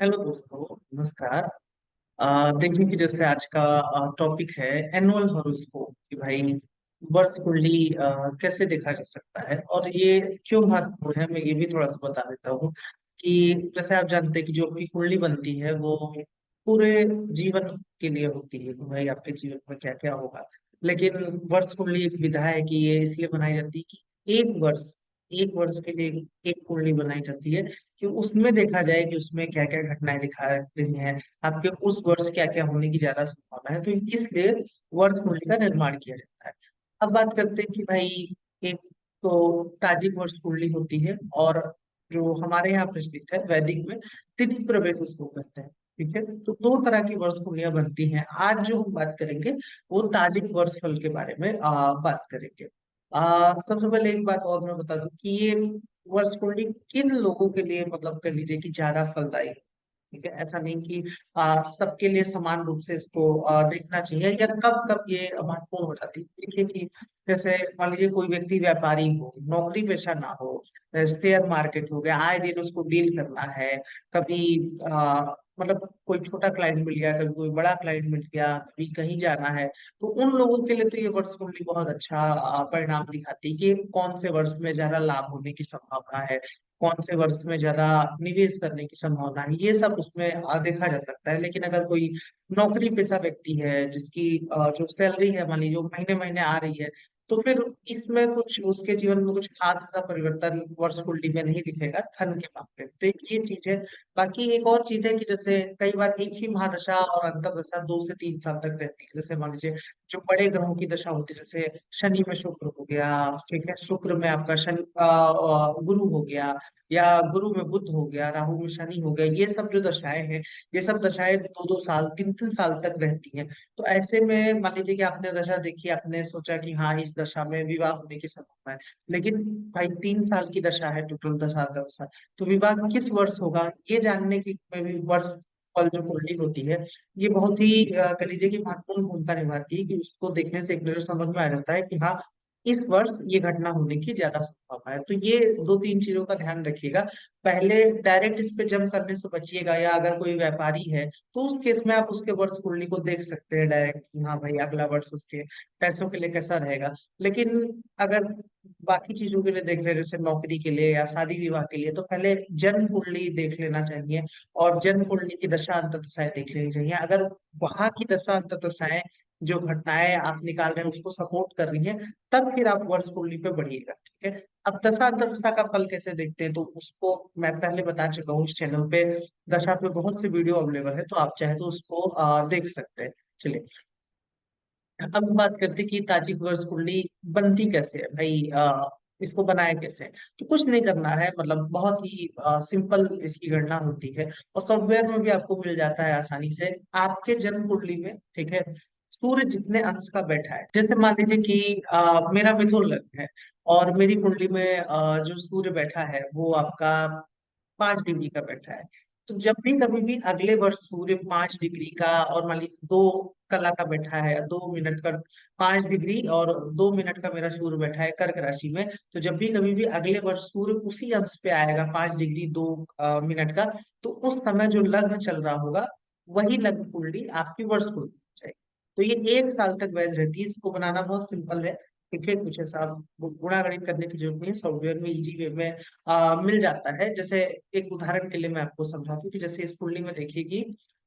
Hello दोस्तों, नमस्कार। देखिए कि जैसे आज का टॉपिक है एनुअल हॉरोस्कोप कि भाई वर्ष कुंडली कैसे देखा जा सकता है और ये क्यों महत्वपूर्ण है। मैं ये भी थोड़ा सा बता देता हूँ कि जैसे आप जानते हैं कि जो आपकी कुंडली बनती है वो पूरे जीवन के लिए होती है कि भाई आपके जीवन में क्या क्या होगा। लेकिन वर्ष कुंडली एक विधा है कि ये इसलिए बनाई जाती है कि एक वर्ष के लिए एक कुंडली बनाई जाती है कि उसमें देखा जाए कि उसमें क्या क्या घटनाएं दिखा रही हैं, आपके उस वर्ष क्या क्या होने की ज्यादा संभावना है। तो इसलिए वर्ष कुंडली का निर्माण किया जाता है। अब बात करते हैं कि भाई एक तो ताजिक वर्ष कुंडली होती है, और जो हमारे यहाँ प्रचलित है वैदिक में तिथि प्रवेश उसको कहते हैं। ठीक है, तो दो तरह की वर्ष कुंडलियां बनती हैं। आज जो हम बात करेंगे वो ताजिक वर्ष फल के बारे में बात करेंगे। सबसे पहले एक बात और मैं बता दूं कि ये वर्ष कुंडली किन लोगों के लिए मतलब कह लीजिए कि ज्यादा फलदायी है। ठीक है, ऐसा नहीं कि सबके लिए समान रूप से इसको देखना चाहिए या कब कब ये महत्वपूर्ण हो जाती है। देखिए कि जैसे मान लीजिए कोई व्यक्ति व्यापारी हो, नौकरी पेशा ना हो, शेयर मार्केट हो गया, आए दिन उसको डील करना है। कभी मतलब कोई छोटा क्लाइंट मिल गया, कभी कोई बड़ा क्लाइंट मिल गया, कभी कहीं जाना है। तो उन लोगों के लिए तो ये वर्ष कुंडली बहुत अच्छा परिणाम दिखाती है कि कौन से वर्ष में ज्यादा लाभ होने की संभावना है, कौन से वर्ष में ज्यादा निवेश करने की संभावना है। ये सब उसमें देखा जा सकता है। लेकिन अगर कोई नौकरी पेशा व्यक्ति है जिसकी जो सैलरी है मान लीजिए वो महीने महीने आ रही है, तो फिर इसमें कुछ उसके जीवन में कुछ खास ऐसा परिवर्तन वर्ष कुंडली में नहीं दिखेगा धन के मामले में। तो एक ये चीज है। बाकी एक और चीज है कि जैसे कई बार एक ही महादशा और अंतर्दशा 2 से 3 साल तक रहती है। जैसे मान लीजिए जो बड़े ग्रहों की दशा होती है, जैसे शनि में शुक्र हो गया, ठीक है, शुक्र में आपका शनि गुरु हो गया, या गुरु में बुध हो गया, राहु में शनि हो गया, ये सब जो दशाएं हैं, ये सब दशाएं 2 2 साल 3 3 साल तक रहती हैं। तो ऐसे में मान लीजिए कि आपने दशा देखी, आपने सोचा कि हाँ इस दशा में विवाह होने की संभावना है। लेकिन भाई 3 साल की दशा है, टोटल दशा दशा, तो विवाह किस वर्ष होगा ये जानने की में भी वर्ष फल जो कुंडली होती है ये बहुत ही कह लीजिए कि महत्वपूर्ण भूमिका निभाती है। कि उसको देखने से एक नजर समझ में आ जाता है कि हाँ इस वर्ष ये घटना होने की ज्यादा संभावना है। तो ये 2 3 चीजों का ध्यान रखिएगा। पहले डायरेक्ट इस पे जंप करने से बचिएगा, या अगर कोई व्यापारी है तो उस केस में आप उसके वर्ष कुंडली को देख सकते हैं डायरेक्ट कि हाँ भाई अगला वर्ष उसके पैसों के लिए कैसा रहेगा। लेकिन अगर बाकी चीजों के लिए देख रहे हैं, जैसे नौकरी के लिए या शादी विवाह के लिए, तो पहले जन्म कुंडली देख लेना चाहिए। और जन्म कुंडली की दशा अंतर दशाएं देख लेनी चाहिए। अगर वहां की दशा अंतर दशाएं जो घटनाएं आप निकाल रहे हैं उसको सपोर्ट कर रही हैं, तब फिर आप वर्ष कुंडली पे बढ़िएगा। ठीक है, अब दशा अंतर्दशा का फल कैसे देखते हैं तो उसको मैं पहले बता चुका हूँ। इस चैनल पे दशा पे बहुत सी वीडियो अवेलेबल है, तो आप चाहे तो उसको देख सकते हैं। चलिए, अब बात करते हैं कि ताजिक वर्ष कुंडली बनती कैसे है भाई। इसको बनाया कैसे है। तो कुछ नहीं करना है, मतलब बहुत ही सिंपल इसकी गणना होती है, और सॉफ्टवेयर में भी आपको मिल जाता है आसानी से। आपके जन्म कुंडली में, ठीक है, सूर्य जितने अंश का बैठा है, जैसे मान लीजिए कि मेरा मिथुन लग्न है और मेरी कुंडली में जो सूर्य बैठा है वो आपका 5 डिग्री का बैठा है। तो जब भी कभी भी अगले वर्ष सूर्य 5 डिग्री का और मान लीजिए 2 कला का बैठा है, 2 मिनट का, 5 डिग्री और 2 मिनट का मेरा सूर्य बैठा है कर्क राशि में। तो जब भी कभी भी अगले वर्ष सूर्य उसी अंश पे आएगा 5 डिग्री 2 मिनट का, तो उस समय जो लग्न चल रहा होगा वही लग्न कुंडली आपकी वर्ष कुंडली हो जाएगी। तो ये 1 साल तक वैध रहती है। इसको बनाना बहुत सिंपल है। ठीक है, कुछ ऐसा गुणा गणित करने की जरूरत नहीं है, सॉफ्टवेयर में इजी वे में मिल जाता है। जैसे एक उदाहरण के लिए मैं आपको समझाती हूँ कि जैसे इस कुंडली में देखिए कि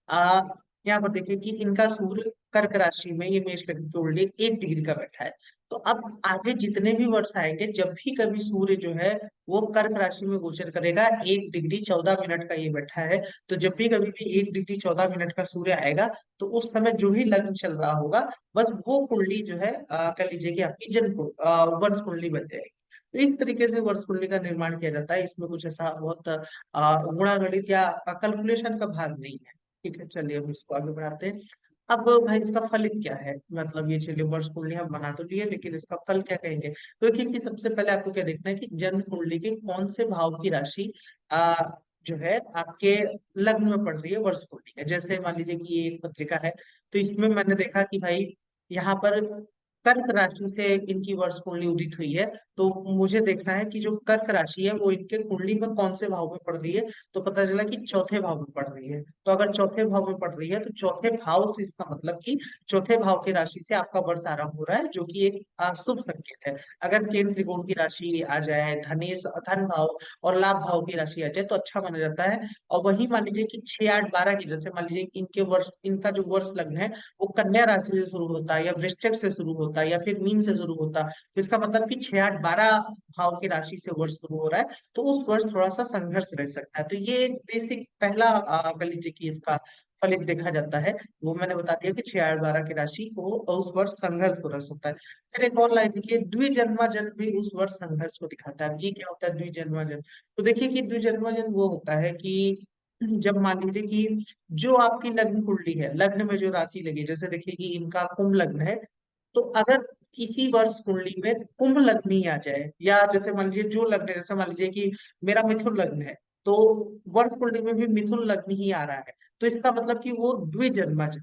आ, यहाँ पर देखिए कि इनका सूर्य कर्क राशि में, ये मेष लग्न की कुंडली 1 डिग्री का बैठा है। तो अब आगे जितने भी वर्ष आएंगे, जब भी कभी सूर्य जो है वो कर्क राशि में गोचर करेगा, 1 डिग्री 14 मिनट का ये बैठा है। तो जब भी कभी भी 1 डिग्री 14 मिनट का सूर्य आएगा, तो उस समय जो ही लग्न चल रहा होगा, बस वो कुंडली जो है कह लीजिए कि आपकी वर्ष कुंडली बन जाएगी। तो इस तरीके से वर्ष कुंडली का निर्माण किया जाता है। इसमें कुछ ऐसा बहुत गुणागणित या कैलकुलेशन का भाग नहीं है। ठीक है, चलिए हम इसको आगे बढ़ाते हैं। अब भाई इसका फलित क्या है, मतलब ये चलिए वर्ष कुंडली हम बना तो लिए, लेकिन इसका फल क्या कहेंगे। तो देखिए कि सबसे पहले आपको क्या देखना है कि जन्म कुंडली के कौन से भाव की राशि आ, जो है आपके लग्न में पड़ रही है वर्ष कुंडली है। जैसे मान लीजिए कि ये एक पत्रिका है, तो इसमें मैंने देखा कि भाई यहाँ पर कर्क राशि से इनकी वर्ष कुंडली उदित हुई है, तो मुझे देखना है कि जो कर्क राशि है वो इनके कुंडली में कौन से भाव में पड़ रही है। तो पता चला कि चौथे भाव में पड़ रही है। तो अगर चौथे भाव में पड़ रही है तो चौथे भाव से इसका मतलब कि चौथे भाव की राशि से आपका वर्ष आरंभ हो रहा है, जो कि एक शुभ संकेत है। अगर केंद्र त्रिकोण की राशि आ जाए, धनेश धन भाव और लाभ भाव की राशि आ जाए तो अच्छा माना जाता है। और वही मान लीजिए कि 6 8 12 की, जैसे मान लीजिए कि इनके वर्ष, इनका जो वर्ष लग्न है वो कन्या राशि से शुरू होता है या वृश्चिक से शुरू होता है या फिर मीन से शुरू होता है, तो इसका मतलब कि 6 8 12 भाव की राशि से वर्ष शुरू हो रहा है, तो उस वर्ष थोड़ा सा संघर्ष रह सकता है। तो ये एक बेसिक पहला कह लीजिए कि इसका फलित देखा जाता है। वो मैंने बता दिया कि 6 8 12 की राशि को उस वर्ष संघर्ष को दर्शाता होता है। फिर एक और लाइन देखिए, द्विजन्माजन भी उस वर्ष संघर्ष को दिखाता है। ये क्या होता है द्विजन्माजन? तो देखिए कि द्विजन्माजन वो होता है कि जब मान लीजिए कि जो आपकी लग्न कुंडली है, लग्न में जो राशि लगी, जैसे देखिए कि इनका कुंभ लग्न है, तो अगर किसी वर्ष कुंडली में कुंभ लग्न ही आ जाए, या जैसे मान लीजिए जो लग्न है, जैसे मान लीजिए कि मेरा मिथुन लग्न है, तो वर्ष कुंडली में भी मिथुन लग्न ही आ रहा है, तो इसका मतलब कि वो द्विजन्माज,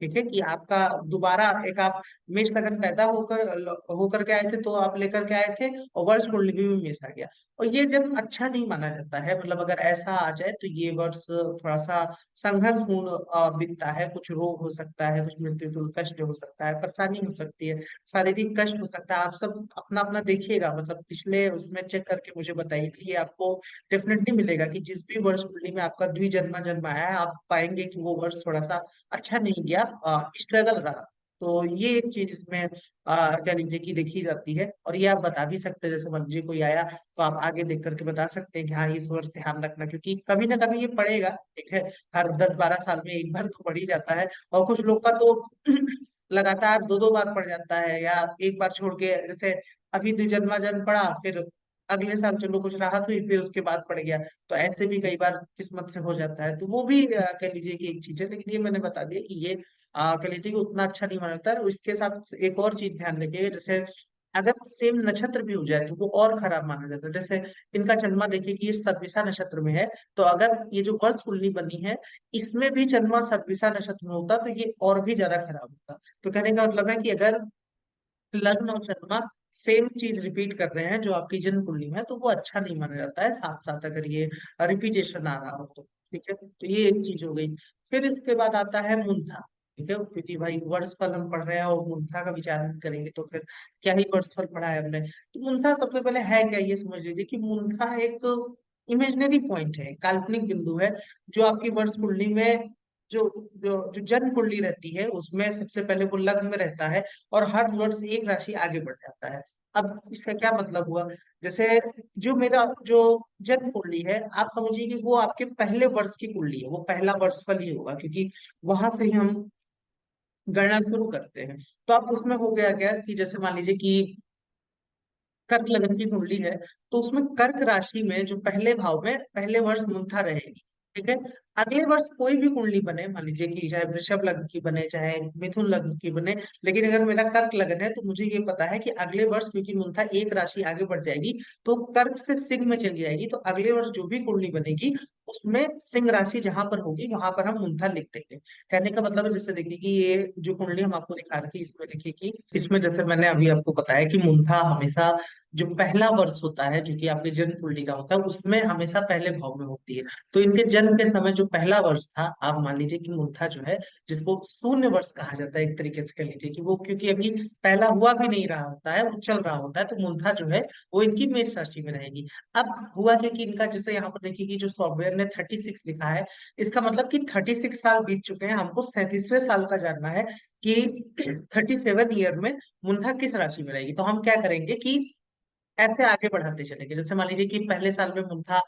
ठीक है, कि आपका दोबारा एक आप मेष लग्न पैदा होकर के आए थे, तो आप लेकर के आए थे और वर्ष कुंडली में भी मेष आ गया। और ये जब अच्छा नहीं माना जाता है, मतलब अगर ऐसा आ जाए तो ये वर्ष थोड़ा सा संघर्षपूर्ण बीतता है। कुछ रोग हो सकता है, कुछ मृत्यु कष्ट हो सकता है, परेशानी हो सकती है, शारीरिक कष्ट हो सकता है। आप सब अपना अपना देखिएगा, मतलब पिछले उसमें चेक करके मुझे बताइए कि ये आपको डेफिनेटली मिलेगा कि जिस भी वर्ष कुंडली में आपका द्विजन्मा जन्म आया है, आप पाएंगे कि वो वर्ष थोड़ा सा अच्छा नहीं गया, स्ट्रगल रहा। तो ये एक चीज इसमें कह लीजिए कि देखी जाती है, और ये आप बता भी सकते हैं। जैसे मान लीजिए कोई आया तो आप आगे देख करके बता सकते हैं कि हाँ इस वर्ष ध्यान रखना, क्योंकि कभी ना कभी ये पड़ेगा, ठीक है। हर 10 12 साल में एक बार तो पड़ ही जाता है, और कुछ लोग का तो लगातार 2 2 बार पड़ जाता है, या एक बार छोड़ के, जैसे अभी द्विजन्मा जन्म पड़ा, फिर अगले साल चलो कुछ राहत हुई, फिर उसके बाद पड़ गया। तो ऐसे भी कई बार किस्मत से हो जाता है, तो वो भी कह लीजिए कि एक चीज है। लेकिन ये मैंने बता दिया कि ये कह लीजिए कि उतना अच्छा नहीं माना जाता है। उसके साथ एक और चीज ध्यान रखिएगा, जैसे अगर सेम नक्षत्र भी हो जाए तो वो और खराब माना जाता है। जैसे इनका जन्मा देखिए कि ये सतविसा नक्षत्र में है, तो अगर ये जो वर्ष कुंडली बनी है इसमें भी जन्मा सतविसा नक्षत्र में होता तो ये और भी ज्यादा खराब होता। तो कहने का मतलब है कि अगर लग्न और जन्मा सेम चीज रिपीट कर रहे हैं जो आपकी जन्म कुंडली में है, तो वो अच्छा नहीं माना जाता है, साथ साथ अगर ये रिपीटेशन आ रहा हो तो। ठीक है, तो ये एक चीज हो गई। फिर इसके बाद आता है मुंथा। ठीक है, क्योंकि भाई वर्ष फल हम पढ़ रहे हैं और मुंथा का विचार नहीं करेंगे तो फिर क्या ही वर्ष फल पढ़ा है हमने। तो मुंथा सबसे पहले है क्या, ये समझ लीजिए कि मुंथा एक इमेजिनरी पॉइंट है, काल्पनिक बिंदु है, जो आपकी वर्ष कुंडली में जो जो जो जन्म कुंडली रहती है उसमें सबसे पहले वो लग्न में रहता है, और हर वर्ष एक राशि आगे बढ़ जाता है। अब इसका क्या मतलब हुआ, जैसे जो मेरा जो जन्म कुंडली है, आप समझिए कि वो आपके पहले वर्ष की कुंडली है, वो पहला वर्षफल ही होगा, क्योंकि वहां से ही हम गणना शुरू करते हैं। तो अब उसमें हो गया क्या कि जैसे मान लीजिए कि कर्क लग्न की कुंडली है, तो उसमें कर्क राशि में जो पहले भाव में पहले वर्ष मुंथा रहेगी। ठीक है, अगले वर्ष कोई भी कुंडली बने, मान लीजिए कि चाहे वृषभ लग्न की बने चाहे मिथुन लग्न की बने, लेकिन अगर मेरा कर्क लग्न है तो मुझे ये पता है कि अगले वर्ष क्योंकि मुंथा एक राशि आगे बढ़ जाएगी, तो कर्क से सिंह में चली जाएगी, तो अगले वर्ष जो भी कुंडली बनेगी उसमें सिंह राशि जहां पर होगी वहां पर हम मुंथा लिख देंगे। कहने का मतलब है, जैसे देखिए कि ये जो कुंडली हम आपको दिखा रहे थे, इसमें देखिए कि इसमें जैसे मैंने अभी आपको बताया कि मुंथा हमेशा जो पहला वर्ष होता है जो कि आपके जन्म कुंडली का होता है उसमें हमेशा पहले भाव में होती है। तो इनके जन्म के समय जो पहला वर्ष था, आप मान लीजिए कि मुंथा जो है, जिसको शून्य वर्ष कहा जाता है, एक तरीके से कह लीजिए कि वो क्योंकि अभी पहला हुआ भी नहीं रहा होता है, वो चल रहा होता है, तो मुंथा जो है वो इनकी मेष राशि में रहेगी। अब हुआ क्या कि इनका, जैसे यहाँ पर देखिए कि जो सॉफ्टवेयर ने 36 लिखा है, इसका मतलब कि 36 साल बीत चुके हैं, हमको 37वें साल का जानना है कि 37 ईयर में मुंथा किस राशि में रहेगी। तो हम क्या करेंगे कि ऐसे आगे बढ़ाते चलेंगे। जैसे मान लीजिए कि पहले साल में मुंथा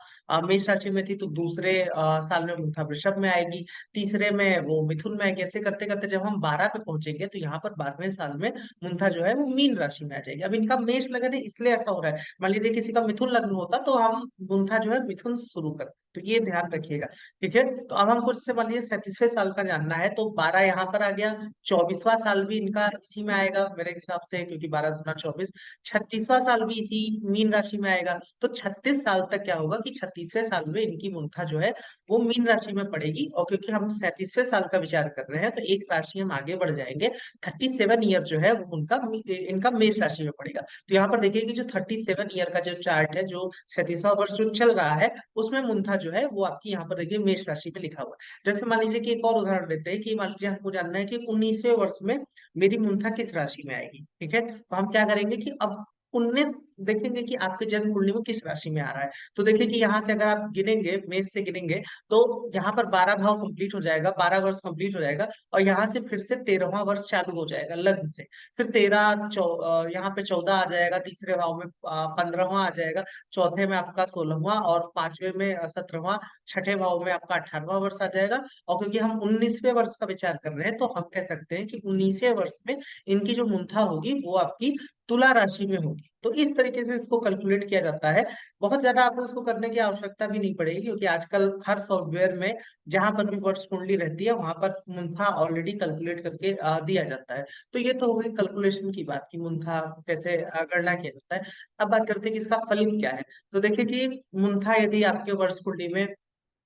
मेष राशि में थी, तो दूसरे साल में मुंथा वृषभ में आएगी, तीसरे में वो मिथुन में आएगी। ऐसे करते करते जब हम 12 पे पहुंचेंगे तो यहाँ पर 12वें साल में मुंथा जो है वो मीन राशि में आ जाएगी। अब इनका मेष लग्न है इसलिए ऐसा हो रहा है, मान लीजिए किसी का मिथुन लग्न होता तो हम मुंथा जो है मिथुन शुरू करते, तो ये ध्यान रखिएगा। ठीक है, तो अब हमको जैसे मान लीजिए 37वें साल का जानना है, तो 12 यहाँ पर आ गया, 24वां साल भी इनका इसी में आएगा मेरे हिसाब से, क्योंकि 12 दूना 24, 36वां साल भी इसी मीन राशि में आएगा। तो 36 साल तक क्या होगा कि 36वें साल में इनकी मुंथा जो है वो मीन राशि में पड़ेगी। और क्योंकि हम 37वें साल का विचार कर रहे हैं तो एक राशि हम आगे बढ़ जाएंगे, 37 ईयर जो है वो उनका इनका मेष राशि में पड़ेगा। तो यहाँ पर देखिए कि जो 37 ईयर का जो चार्ट है, जो 37वां वर्ष जो चल रहा है, उसमें मुंथा जो है वो आपकी यहाँ पर देखिए मेष राशि में लिखा हुआ है। जैसे मान लीजिए कि एक और उदाहरण लेते हैं कि मान लीजिए हमको जानना है कि 19वें वर्ष में मेरी मुंथा किस राशि में आएगी। ठीक है, तो हम क्या करेंगे कि अब 19 देखेंगे कि आपके जन्म कुंडली में किस राशि में आ रहा है। तो देखिए कि यहाँ से अगर आप गिनेंगे, मेष से गिनेंगे, तो यहाँ पर 12 भाव कंप्लीट हो जाएगा, 12 वर्ष कंप्लीट हो जाएगा। और यहाँ से फिर से 13वां वर्ष चालू हो जाएगा लग्न से। फिर यहाँ पे 14 आ जाएगा, तीसरे भाव में 15वां आ जाएगा, चौथे में आपका 16वां, और पांचवे में 17वां, छठे भाव में आपका 18वां वर्ष आ जाएगा। और क्योंकि हम 19वें वर्ष का विचार कर रहे हैं तो हम कह सकते हैं कि 19वें वर्ष में इनकी जो मुंथा होगी वो आपकी तुला राशि में होगी। तो इस तरीके से इसको कैलकुलेट किया जाता है। बहुत ज्यादा आपको इसको करने की आवश्यकता भी नहीं पड़ेगी, क्योंकि आजकल हर सॉफ्टवेयर में जहां पर भी वर्ष कुंडली रहती है वहां पर मुंथा ऑलरेडी कैलकुलेट करके दिया जाता है। तो ये तो हो गई कैलकुलेशन की बात की मुंथा कैसे गणना किया जाता है। अब बात करते हैं कि इसका फलित क्या है। तो देखिए कि मुंथा यदि आपके वर्ष कुंडली में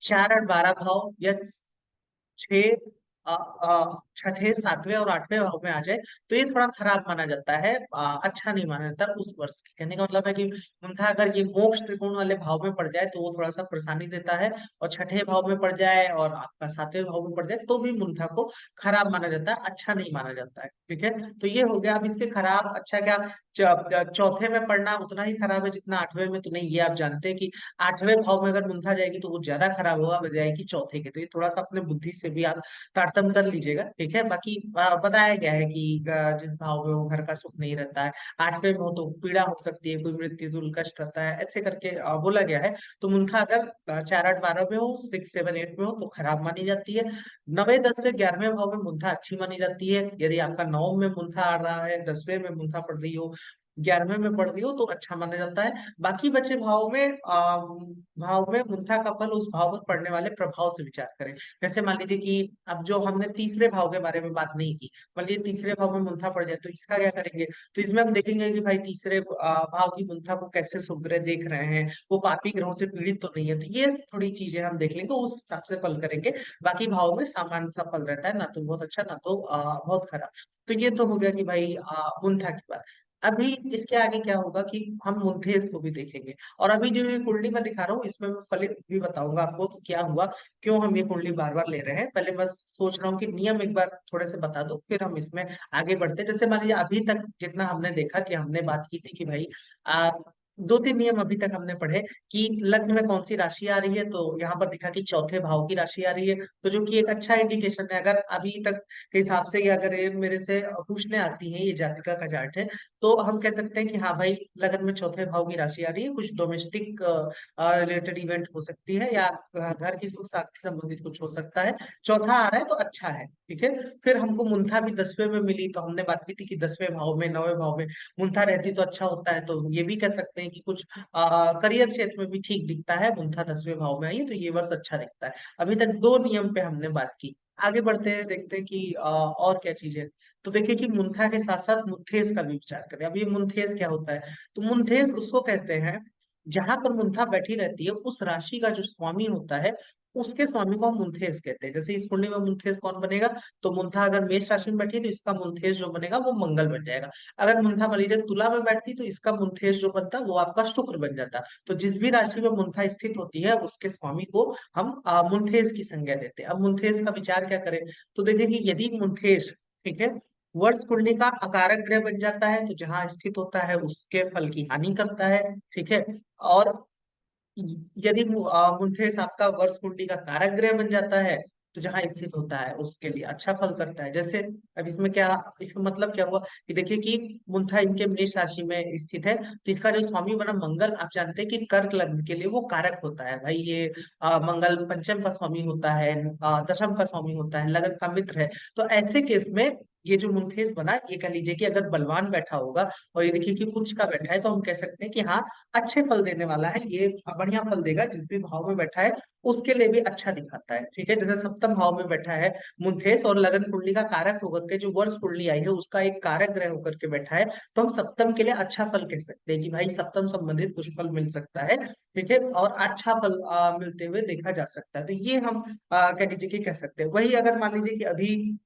4 और 12 भाव या छह छठे, सातवें और आठवें भाव में आ जाए तो ये थोड़ा खराब माना जाता है, अच्छा नहीं माना जाता उस वर्ष के। कहने का मतलब है कि उनका अगर ये मोक्ष त्रिकोण वाले भाव में पड़ जाए तो वो थोड़ा सा परेशानी देता है, और छठे भाव में पड़ जाए और आपका सातवें भाव में पड़ जाए तो भी मुंथा को खराब माना जाता है, अच्छा नहीं माना जाता है। ठीक है, तो ये हो गया। अब इसके खराब अच्छा क्या, चौथे में पढ़ना उतना ही खराब है जितना आठवें में तो नहीं, ये आप जानते हैं कि आठवें भाव में अगर मुंथा जाएगी तो वो ज्यादा खराब होगा बजाय कि चौथे के। तो ये थोड़ा सा अपने बुद्धि से भी आप तारतम्य कर लीजिएगा। ठीक है, बाकी बताया गया है कि जिस भाव में वो घर का सुख नहीं रहता है, आठवें में हो तो पीड़ा हो सकती है, कोई मृत्यु तुल्य कष्ट रहता है, ऐसे करके बोला गया है। तो मुंथा अगर 4, 8, 12 में हो, 6, 7, 8 में हो तो खराब मानी जाती है। 9वें, 10वें, 11वें भाव में मुंथा अच्छी मानी जाती है। यदि आपका 9 में मुंथा आ रहा है, 10वें में मुंथा पड़ रही हो, 11वें में पड़ रही हो तो अच्छा माना जाता है। बाकी बचे भाव में मुंथा का फल उस भाव पर पड़ने वाले प्रभाव से विचार करें। जैसे मान लीजिए कि अब जो हमने तीसरे भाव के बारे में बात नहीं की, मान लीजिए तीसरे भाव में मुंथा पड़ जाए तो इसका क्या करेंगे। तो इसमें हम देखेंगे कि भाई तीसरे भाव की मुंथा को कैसे शुभ ग्रह देख रहे हैं, वो पापी ग्रहों से पीड़ित तो नहीं है। तो ये थोड़ी चीजें हम देख लेंगे, उस हिसाब से फल करेंगे। बाकी भाव में सामान्य सा फल रहता है, ना तो बहुत अच्छा ना तो बहुत खराब। तो ये तो हो गया कि भाई मुंथा की बात। अभी इसके आगे क्या होगा कि हम मुंथेस को भी देखेंगे। और अभी जो ये कुंडली मैं दिखा रहा हूँ इसमें मैं फलित भी बताऊंगा आपको कि क्या हुआ, क्यों हम ये कुंडली बार बार ले रहे हैं। पहले बस सोच रहा हूँ कि नियम एक बार थोड़े से बता दो, फिर हम इसमें आगे बढ़ते हैं। जैसे मान लीजिए अभी तक जितना हमने देखा कि हमने बात की थी कि भाई आ, 2-3 नियम अभी तक हमने पढ़े कि लग्न में कौन सी राशि आ रही है। तो यहाँ पर दिखा कि चौथे भाव की राशि आ रही है, तो जो कि एक अच्छा इंडिकेशन है। अगर अभी तक के हिसाब से ये अगर ये मेरे से पूछने आती है, ये जातिका का चार्ट है, तो हम कह सकते हैं कि हाँ भाई लगन में चौथे भाव की राशि आ रही है, कुछ डोमेस्टिक रिलेटेड इवेंट हो सकती है, या घर की सुख शांति से संबंधित कुछ हो सकता है। चौथा आ रहा है तो अच्छा है। ठीक है, फिर हमको मुंथा भी 10वें में मिली, तो हमने बात की थी कि 10वें भाव में, 9वें भाव में मुंथा रहती तो अच्छा होता है। तो ये भी कह सकते हैं कि कुछ करियर क्षेत्र में भी ठीक दिखता है, मुंथा 10वें भाव में आई है तो ये वर्ष अच्छा दिखता है। अभी तक 2 नियम पे हमने बात की। आगे बढ़ते हैं, देखते हैं कि और क्या चीज है। तो देखिए कि मुंथा के साथ साथ मुंथेस का भी विचार करें। अब ये मुंथेस क्या होता है। तो मुंथेस उसको कहते हैं जहां पर मुंथा बैठी रहती है, उस राशि का जो स्वामी होता है उसके स्वामी को हम मुंथेस कहते हैं। जैसे इस कुंडली में मुंथेस कौन बनेगा, तो मुंथा अगर मेष राशि में बैठी है तो इसका मुंथेस जो बनेगा वो मंगल बन जाएगा। अगर मुंथा मान लीजिए तुला में बैठती तो इसका मुंथेस जो बनता वो आपका शुक्र बन जाता। तो जिस भी राशि में मुंथा स्थित होती है उसके स्वामी को हम मुंथेस की संज्ञा देते हैं। अब मुंथेस का विचार क्या करें। तो देखिए कि यदि मुंथेस, ठीक है, वर्ष कुंडली का अकारक ग्रह बन जाता है तो जहां स्थित होता है उसके फल की हानि करता है। ठीक है, और यदि मुंथेस आपका वर्ष कुंडली का कारक ग्रह बन जाता है तो जहां स्थित होता है उसके लिए अच्छा फल करता है। जैसे अब इसमें क्या, इसका मतलब क्या हुआ कि देखिए कि मुंथा इनके मेष राशि में स्थित है तो इसका जो स्वामी बना मंगल, आप जानते हैं कि कर्क लग्न के लिए वो कारक होता है भाई। ये मंगल पंचम का स्वामी होता है, दशम का स्वामी होता है, लगन का मित्र है। तो ऐसे केस में ये जो मुंथेस बना, ये कह लीजिए कि अगर बलवान बैठा होगा और ये देखिए कि कुछ का बैठा है, तो हम कह सकते हैं कि हाँ, अच्छे फल देने वाला है, ये बढ़िया फल देगा। जिस भी भाव में बैठा है उसके लिए भी अच्छा दिखाता है। ठीक है, जैसे सप्तम भाव में बैठा है मुंथेस और लगन कुंडली का कारक होकर के, जो वर्ष कुंडली आई है उसका एक कारक ग्रह होकर के बैठा है, तो हम सप्तम के लिए अच्छा फल कह सकते हैं कि भाई सप्तम संबंधित कुछ फल मिल सकता है। ठीक है, और अच्छा फल मिलते हुए देखा जा सकता है। तो ये हम कह लीजिए कि कह सकते हैं। वही अगर मान लीजिए कि अभी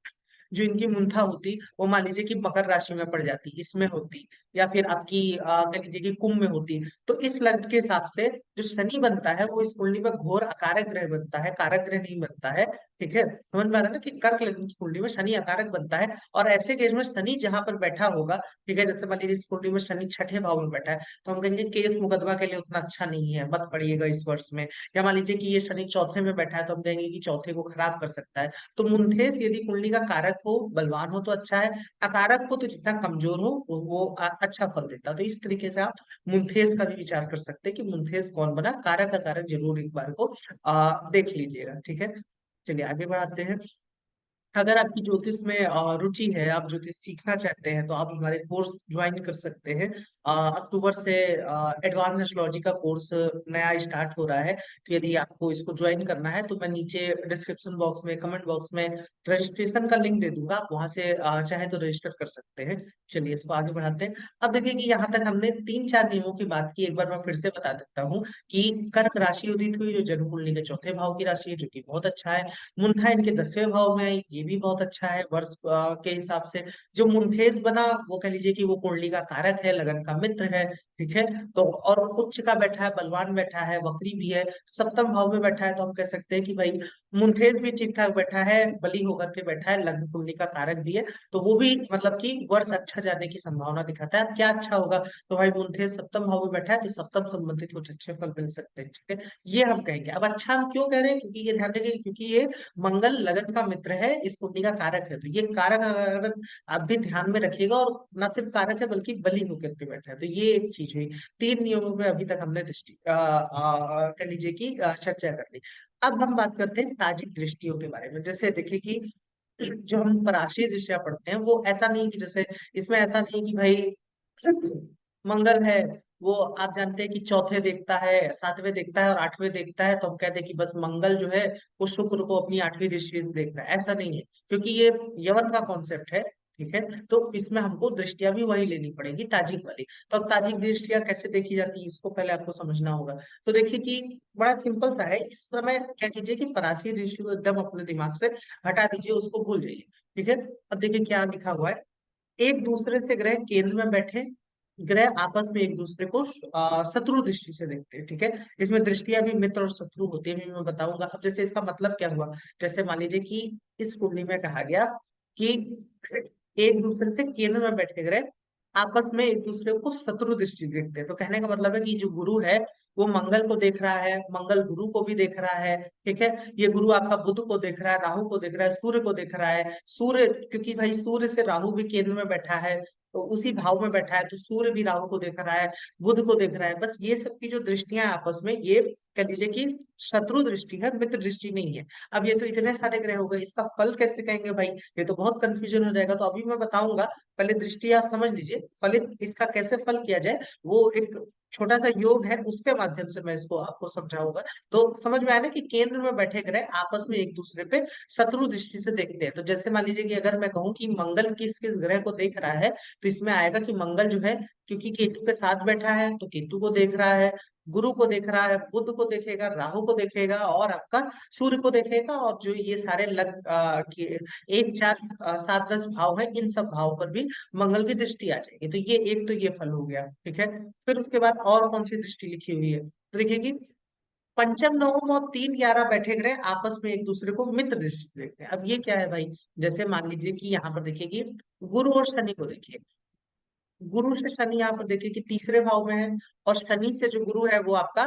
जो इनकी मुंथा होती, वो मान लीजिए कि मकर राशि में पड़ जाती, इसमें होती, या फिर आपकी कह लीजिए कि कुंभ में होती, तो इस लग्न के हिसाब से जो शनि बनता है वो इस कुंडली में घोर अकारक ग्रह बनता है, कारक ग्रह नहीं बनता है। ठीक है, समझ में आ रहा है ना कि कर्क लग्न की कुंडली में शनि अकारक बनता है। और ऐसे केस में शनि जहां पर बैठा होगा, ठीक है, जैसे मान लीजिए इस कुंडली में शनि छठे भाव में बैठा है, तो हम कहेंगे केस मुकदमा के लिए उतना अच्छा नहीं है, मत पड़िएगा इस वर्ष में। या मान लीजिए कि ये शनि चौथे में बैठा है, तो हम कहेंगे कि चौथे को खराब कर सकता है। तो मुंथेस यदि कुंडली का कारक हो, बलवान हो तो अच्छा है, अकारक हो तो जितना कमजोर हो वो अच्छा फल देता। तो इस तरीके से आप मुंथेस का भी विचार कर सकते हैं कि मुंथेस कौन बना, कारक अकारक जरूर एक बार को देख लीजिएगा। ठीक है, चलिए आगे बढ़ाते हैं। अगर आपकी ज्योतिष में रुचि है, आप ज्योतिष सीखना चाहते हैं, तो आप हमारे कोर्स ज्वाइन कर सकते हैं। अक्टूबर से एडवांस एस्ट्रोलॉजी का कोर्स नया स्टार्ट हो रहा है। तो यदि आपको इसको ज्वाइन करना है, तो मैं नीचे डिस्क्रिप्शन बॉक्स में, कमेंट बॉक्स में रजिस्ट्रेशन का लिंक दे दूंगा, आप वहां से चाहे तो रजिस्टर कर सकते हैं। चलिए इसको आगे बढ़ाते हैं। अब देखिए कि यहाँ तक हमने तीन चार नियमों की बात की, एक बार मैं फिर से बता देता हूँ कि कर्क राशि उदित हुई, जो जन्म कुंडली के चौथे भाव की राशि है, जो कि बहुत अच्छा है। मुंथा इनके 10वें भाव में है, ये भी बहुत अच्छा है वर्ष के हिसाब से। जो मुंथेस बना, वो कह लीजिए कि वो कुंडली का कारक है, लगन का मित्र है। ठीक है, तो और उच्च का बैठा है, बलवान बैठा है, वक्री भी है, सप्तम भाव में बैठा है, तो हम कह सकते हैं कि भाई मुंथेस भी ठीक ठाक बैठा है, बली होकर के बैठा है, लग्न कुंडली का कारक भी है, तो वो भी मतलब कि वर्ष अच्छा जाने की संभावना दिखाता है। अब क्या अच्छा होगा, तो भाई मुंथेस सप्तम भाव में बैठा है, तो सप्तम संबंधित कुछ अच्छे फल मिल सकते हैं। ठीक है, ये हम कहेंगे। अब अच्छा हम क्यों कह रहे हैं, क्योंकि ये ध्यान रखिए, क्योंकि ये मंगल लगन का मित्र है, इस कुंडली का कारक है, तो ये कारक अगर आप भी ध्यान में रखिएगा, और न सिर्फ कारक है बल्कि बलि होकर के बैठा है, तो ये एक चीज हुई। तीन नियमों पे अभी तक हमने दृष्टि कह लीजिए कि चर्चा कर ली। अब हम बात करते हैं ताजिक दृष्टियों के बारे में। जैसे देखिए कि जो हम पराशरी दृष्टियां पढ़ते हैं, वो ऐसा नहीं कि जैसे इसमें ऐसा नहीं कि भाई मंगल है, वो आप जानते हैं कि चौथे देखता है, सातवें देखता है और आठवें देखता है, तो हम कहते हैं कि बस मंगल जो है वो शुक्र को अपनी आठवीं दृष्टि से देख रहा है। ऐसा नहीं है, क्योंकि ये यवन का कॉन्सेप्ट है। ठीक है, तो इसमें हमको दृष्टियां भी वही लेनी पड़ेगी, ताजिक वाली। तो अब ताजिक दृष्टियां कैसे देखी जाती है, इसको पहले आपको समझना होगा। तो देखिए कि बड़ा सिंपल सा है। इस समय क्या कीजिए कि परासी दृष्टि को एकदम अपने दिमाग से हटा दीजिए, उसको भूल जाइए। ठीक है, अब देखिए क्या लिखा हुआ है। एक दूसरे से ग्रह केंद्र में बैठे ग्रह आपस में एक दूसरे को शत्रु दृष्टि से देखते हैं। ठीक है, इसमें दृष्टियां भी मित्र और शत्रु होती है, भी मैं बताऊंगा। अब जैसे इसका मतलब क्या हुआ, जैसे मान लीजिए कि इस कुंडली में कहा गया कि एक दूसरे से केंद्र में बैठे ग्रह आपस में एक दूसरे को शत्रु दृष्टि देखते हैं। तो कहने का मतलब है कि जो गुरु है वो मंगल को देख रहा है, मंगल गुरु को भी देख रहा है। ठीक है, ये गुरु आपका बुध को देख रहा है, राहु को देख रहा है, सूर्य को देख रहा है। सूर्य, क्योंकि भाई सूर्य से राहु भी केंद्र में बैठा है, तो उसी भाव में बैठा है, तो सूर्य भी राहु को देख रहा है, बुध को देख रहा है। बस ये सब की जो दृष्टियां हैं आपस में, ये कह लीजिए कि शत्रु दृष्टि है, मित्र दृष्टि नहीं है। अब ये तो इतने सारे ग्रह हो गए, इसका फल कैसे कहेंगे भाई, ये तो बहुत कंफ्यूजन हो जाएगा। तो अभी मैं बताऊंगा, पहले दृष्टि आप समझ लीजिए, फलित इसका कैसे फल किया जाए, वो एक छोटा सा योग है, उसके माध्यम से मैं इसको आपको समझाऊंगा। तो समझ में आया ना कि केंद्र में बैठे ग्रह आपस में एक दूसरे पे शत्रु दृष्टि से देखते हैं। तो जैसे मान लीजिए कि अगर मैं कहूँ कि मंगल किस किस ग्रह को देख रहा है, तो इसमें आएगा कि मंगल जो है, क्योंकि केतु के साथ बैठा है, तो केतु को देख रहा है, गुरु को देख रहा है, बुध को देखेगा, राहु को देखेगा, और आपका सूर्य को देखेगा। और जो ये सारे एक चार सात दस भाव है, इन सब भाव पर भी मंगल की दृष्टि आ जाएगी। तो ये एक तो ये फल हो गया। ठीक है, फिर उसके बाद और कौन सी दृष्टि लिखी हुई है, तो देखिए कि पंचम नवम और 3 11 बैठे ग्रह आपस में एक दूसरे को मित्र दृष्टि से देखते हैं। अब ये क्या है भाई, जैसे मान लीजिए कि यहाँ पर देखिए कि गुरु और शनि को देखिए, गुरु से शनि यहाँ पर देखिए कि तीसरे भाव में है, और शनि से जो गुरु है वो आपका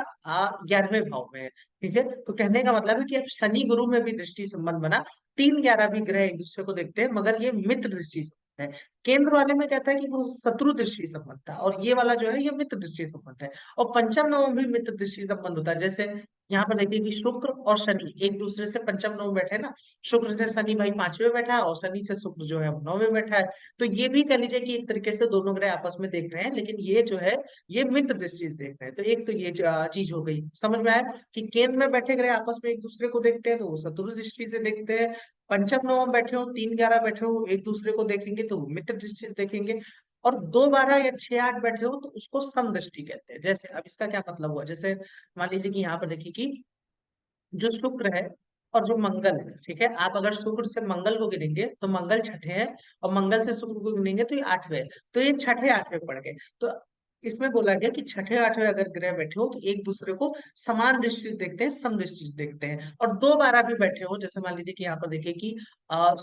11वें भाव में है। ठीक है, तो कहने का मतलब है कि अब शनि गुरु में भी दृष्टि संबंध बना, 3 11 भी ग्रह एक दूसरे को देखते हैं, मगर ये मित्र दृष्टि संबंध है। केंद्र वाले में कहता है कि वो शत्रु दृष्टि संबंध था, और ये वाला जो है ये मित्र दृष्टि संबंध है। और पंचम नवम भी मित्र दृष्टि संबंध होता है। जैसे यहाँ पर देखिए कि शुक्र और शनि एक दूसरे से पंचम नौ में बैठे हैं ना। शुक्र से शनि भाई पांचवें बैठा है, और शनि से शुक्र जो है वो नौवें बैठा है। तो ये भी कह लीजिए कि एक तरीके से दोनों ग्रह आपस में देख रहे हैं, लेकिन ये जो है ये मित्र दृष्टि से देख रहे हैं। तो एक तो ये चीज हो गई, समझ में आया कि केंद्र में बैठे ग्रह आपस में एक दूसरे को देखते हैं तो वो शत्रु दृष्टि से देखते हैं। पंचम नवम बैठे हो, तीन ग्यारह बैठे हो, एक दूसरे को देखेंगे तो वो मित्र दृष्टि से देखेंगे। और दो बारह या छह आठ बैठे हो तो उसको समदृष्टि कहते हैं। जैसे अब इसका क्या मतलब हुआ, जैसे मान लीजिए कि यहाँ पर देखिए कि जो शुक्र है और जो मंगल है, ठीक है, आप अगर शुक्र से मंगल को गिनेंगे तो मंगल छठे है, और मंगल से शुक्र को गिनेंगे तो ये आठवें है। तो ये छठे आठवें पड़ गए। तो इसमें बोला गया कि छठे आठवें अगर ग्रह बैठे हो तो एक दूसरे को समान दृष्टि से देखते हैं, सम दृष्टि से देखते हैं। और दो बारह भी बैठे हो, जैसे मान लीजिए कि यहाँ पर देखिए कि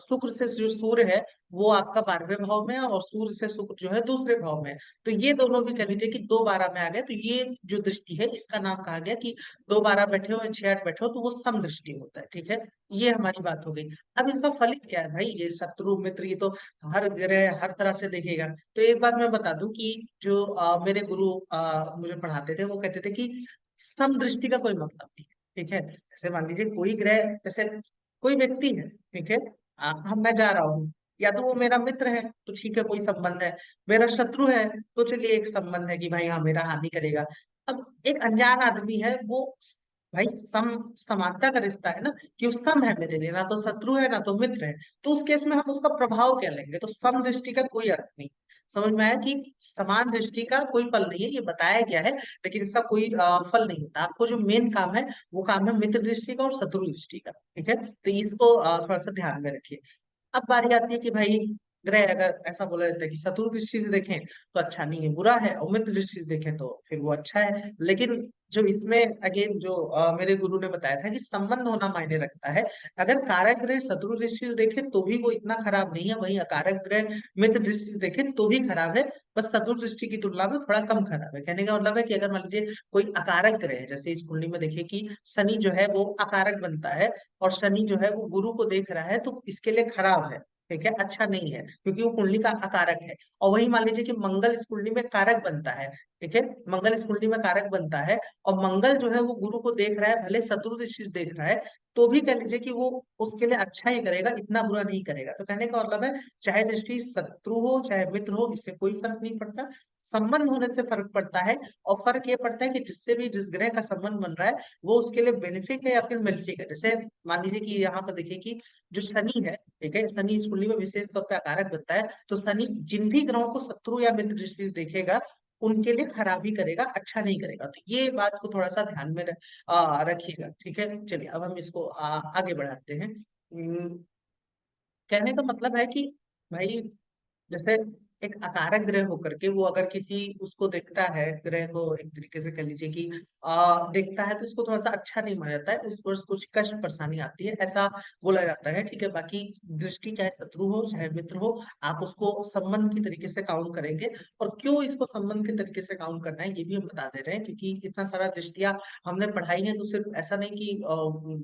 शुक्र से जो सूर्य है वो आपका बारहवें भाव में है, और सूर्य से शुक्र जो है दूसरे भाव में है। तो ये दोनों भी कह लीजिए कि दो बारह में आ गए। तो ये जो दृष्टि है इसका नाम कहा गया कि दो बारह बैठे हो या छह आठ बैठे हो तो वो समदृष्टि होता है, ठीक है। ये हमारी बात हो गई। अब इसका फलित क्या है भाई, ये शत्रु मित्र ये तो हर ग्रह हर तरह से देखेगा। तो एक बात मैं बता दूं कि जो मेरे गुरु मुझे पढ़ाते थे वो कहते थे कि समदृष्टि का कोई मतलब नहीं है, ठीक है। जैसे मान लीजिए कोई ग्रह, जैसे कोई व्यक्ति है, ठीक है, हम मैं जा रहा हूँ, या तो वो मेरा मित्र है तो ठीक है कोई संबंध है, मेरा शत्रु है तो चलिए एक संबंध है कि भाई हाँ मेरा हानि करेगा। अब एक अनजान आदमी है वो, भाई समानता का रिश्ता है ना, कि वो सम है मेरे लिए, ना तो शत्रु है ना तो मित्र है। तो उस केस में हम उसका प्रभाव क्या लेंगे, तो सम दृष्टि का कोई अर्थ नहीं। समझ में आया कि समान दृष्टि का कोई फल नहीं है, ये बताया गया है, लेकिन इसका कोई फल नहीं होता। आपको जो मेन काम है वो काम है मित्र दृष्टि का और शत्रु दृष्टि का, ठीक है। तो इसको थोड़ा सा ध्यान में रखिए। अब बारी आती है कि भाई ग्रह अगर ऐसा बोला जाता है कि शत्रु दृष्टि से देखें तो अच्छा नहीं है, बुरा है, और मित्र दृष्टि से देखें तो फिर वो अच्छा है। लेकिन जो इसमें अगेन जो मेरे गुरु ने बताया था कि संबंध होना मायने रखता है। अगर कारक ग्रह शत्रु दृष्टि से देखें तो भी वो इतना खराब नहीं है, वहीं अकारक ग्रह मित्र दृष्टि से देखें तो भी खराब है, बस शत्रु दृष्टि की तुलना में थोड़ा कम खराब है। कहने का मतलब है कि अगर मान लीजिए कोई अकारक ग्रह है, जैसे इस कुंडली में देखिए कि शनि जो है वो अकारक बनता है, और शनि जो है वो गुरु को देख रहा है, तो इसके लिए खराब है, ठीक है, अच्छा नहीं है, क्योंकि वो कुंडली का अकारक है। और वही मान लीजिए कि मंगल इस कुंडली में कारक बनता है, ठीक है, मंगल इस कुंडली में कारक बनता है, और मंगल जो है वो गुरु को देख रहा है, भले शत्रु दृष्टि से देख रहा है, तो भी कह लीजिए कि वो उसके लिए अच्छा ही करेगा, इतना बुरा नहीं करेगा। तो कहने का मतलब है चाहे दृष्टि शत्रु हो चाहे मित्र हो, इससे कोई फर्क नहीं पड़ता, संबंध होने से फर्क पड़ता है। और फर्क ये पड़ता है कि जिससे भी जिस ग्रह का संबंध बन रहा है वो उसके लिए बेनिफिक है या फिर मेलिफिक है। जैसे मान लीजिए कि यहाँ पर देखिए कि जो शनि है, ठीक है, शनि इस कुंडली में विशेष तौर पे आकारक बनता है, तो शनि जिन भी ग्रहों को शत्रु या मित्र दृष्टि से देखेगा उनके लिए खराबी करेगा, अच्छा नहीं करेगा। तो ये बात को थोड़ा सा ध्यान में रखिएगा, ठीक है। चलिए अब हम इसको आगे बढ़ाते हैं। कहने का मतलब है कि भाई जैसे एक अकारक ग्रह होकर के वो अगर किसी उसको देखता है, ग्रह को एक तरीके से कह लीजिए कि देखता है, तो उसको थोड़ा सा अच्छा नहीं माना जाता है, उस पर कुछ कष्ट परेशानी आती है, ऐसा बोला जाता है, ठीक है। बाकी दृष्टि चाहे शत्रु हो चाहे मित्र हो, आप उसको संबंध की तरीके से काउंट करेंगे। और क्यों इसको संबंध के तरीके से काउंट करना है ये भी हम बता दे रहे हैं, क्योंकि इतना सारा दृष्टियां हमने पढ़ाई है, तो सिर्फ ऐसा नहीं कि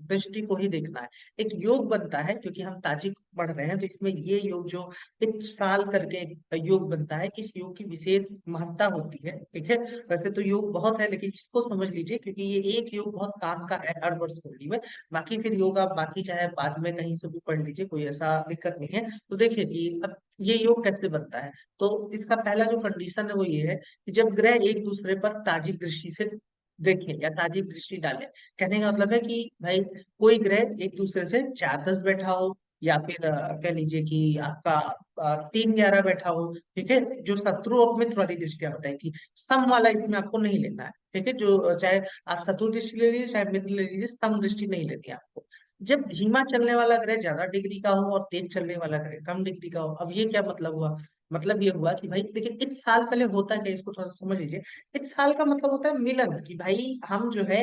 दृष्टि को ही देखना है, एक योग बनता है, क्योंकि हम ताजिक पढ़ रहे हैं, तो इसमें ये योग जो इस साल करके एक योग बनता है, इस योग की विशेष महत्ता होती है, ठीक है। वैसे तो योग बहुत है, लेकिन इसको समझ लीजिए क्योंकि ये एक योग बहुत काम का है हर वर्ष कुंडली में। बाकी फिर योग आप बाकी चाहे बाद में कहीं से भी पढ़ लीजिए, कोई ऐसा दिक्कत नहीं है। तो देखिए कि अब ये योग कैसे बनता है, तो इसका पहला जो कंडीशन है वो ये है कि जब ग्रह एक दूसरे पर ताजिक दृष्टि से देखें या ताजिक दृष्टि डालें। कहने का मतलब है कि भाई कोई ग्रह एक दूसरे से 4-10 बैठा हो, या फिर कह लीजिए कि आपका 3-11 बैठा हो, ठीक है, जो शत्रु और मित्र वाली दृष्टियां बताई थी, सम वाला इसमें आपको नहीं लेना है, ठीक है। जो चाहे आप शत्रु दृष्टि ले लीजिए चाहे मित्र ले लीजिए, सम दृष्टि नहीं लेनी है आपको। जब धीमा चलने वाला ग्रह ज्यादा डिग्री का हो और तेज चलने वाला ग्रह कम डिग्री का हो, अब ये क्या मतलब हुआ, मतलब ये हुआ कि भाई देखिए इस साल पहले होता क्या, इसको थोड़ा सा समझ लीजिए। इस साल का मतलब होता है मिलन, कि भाई हम जो है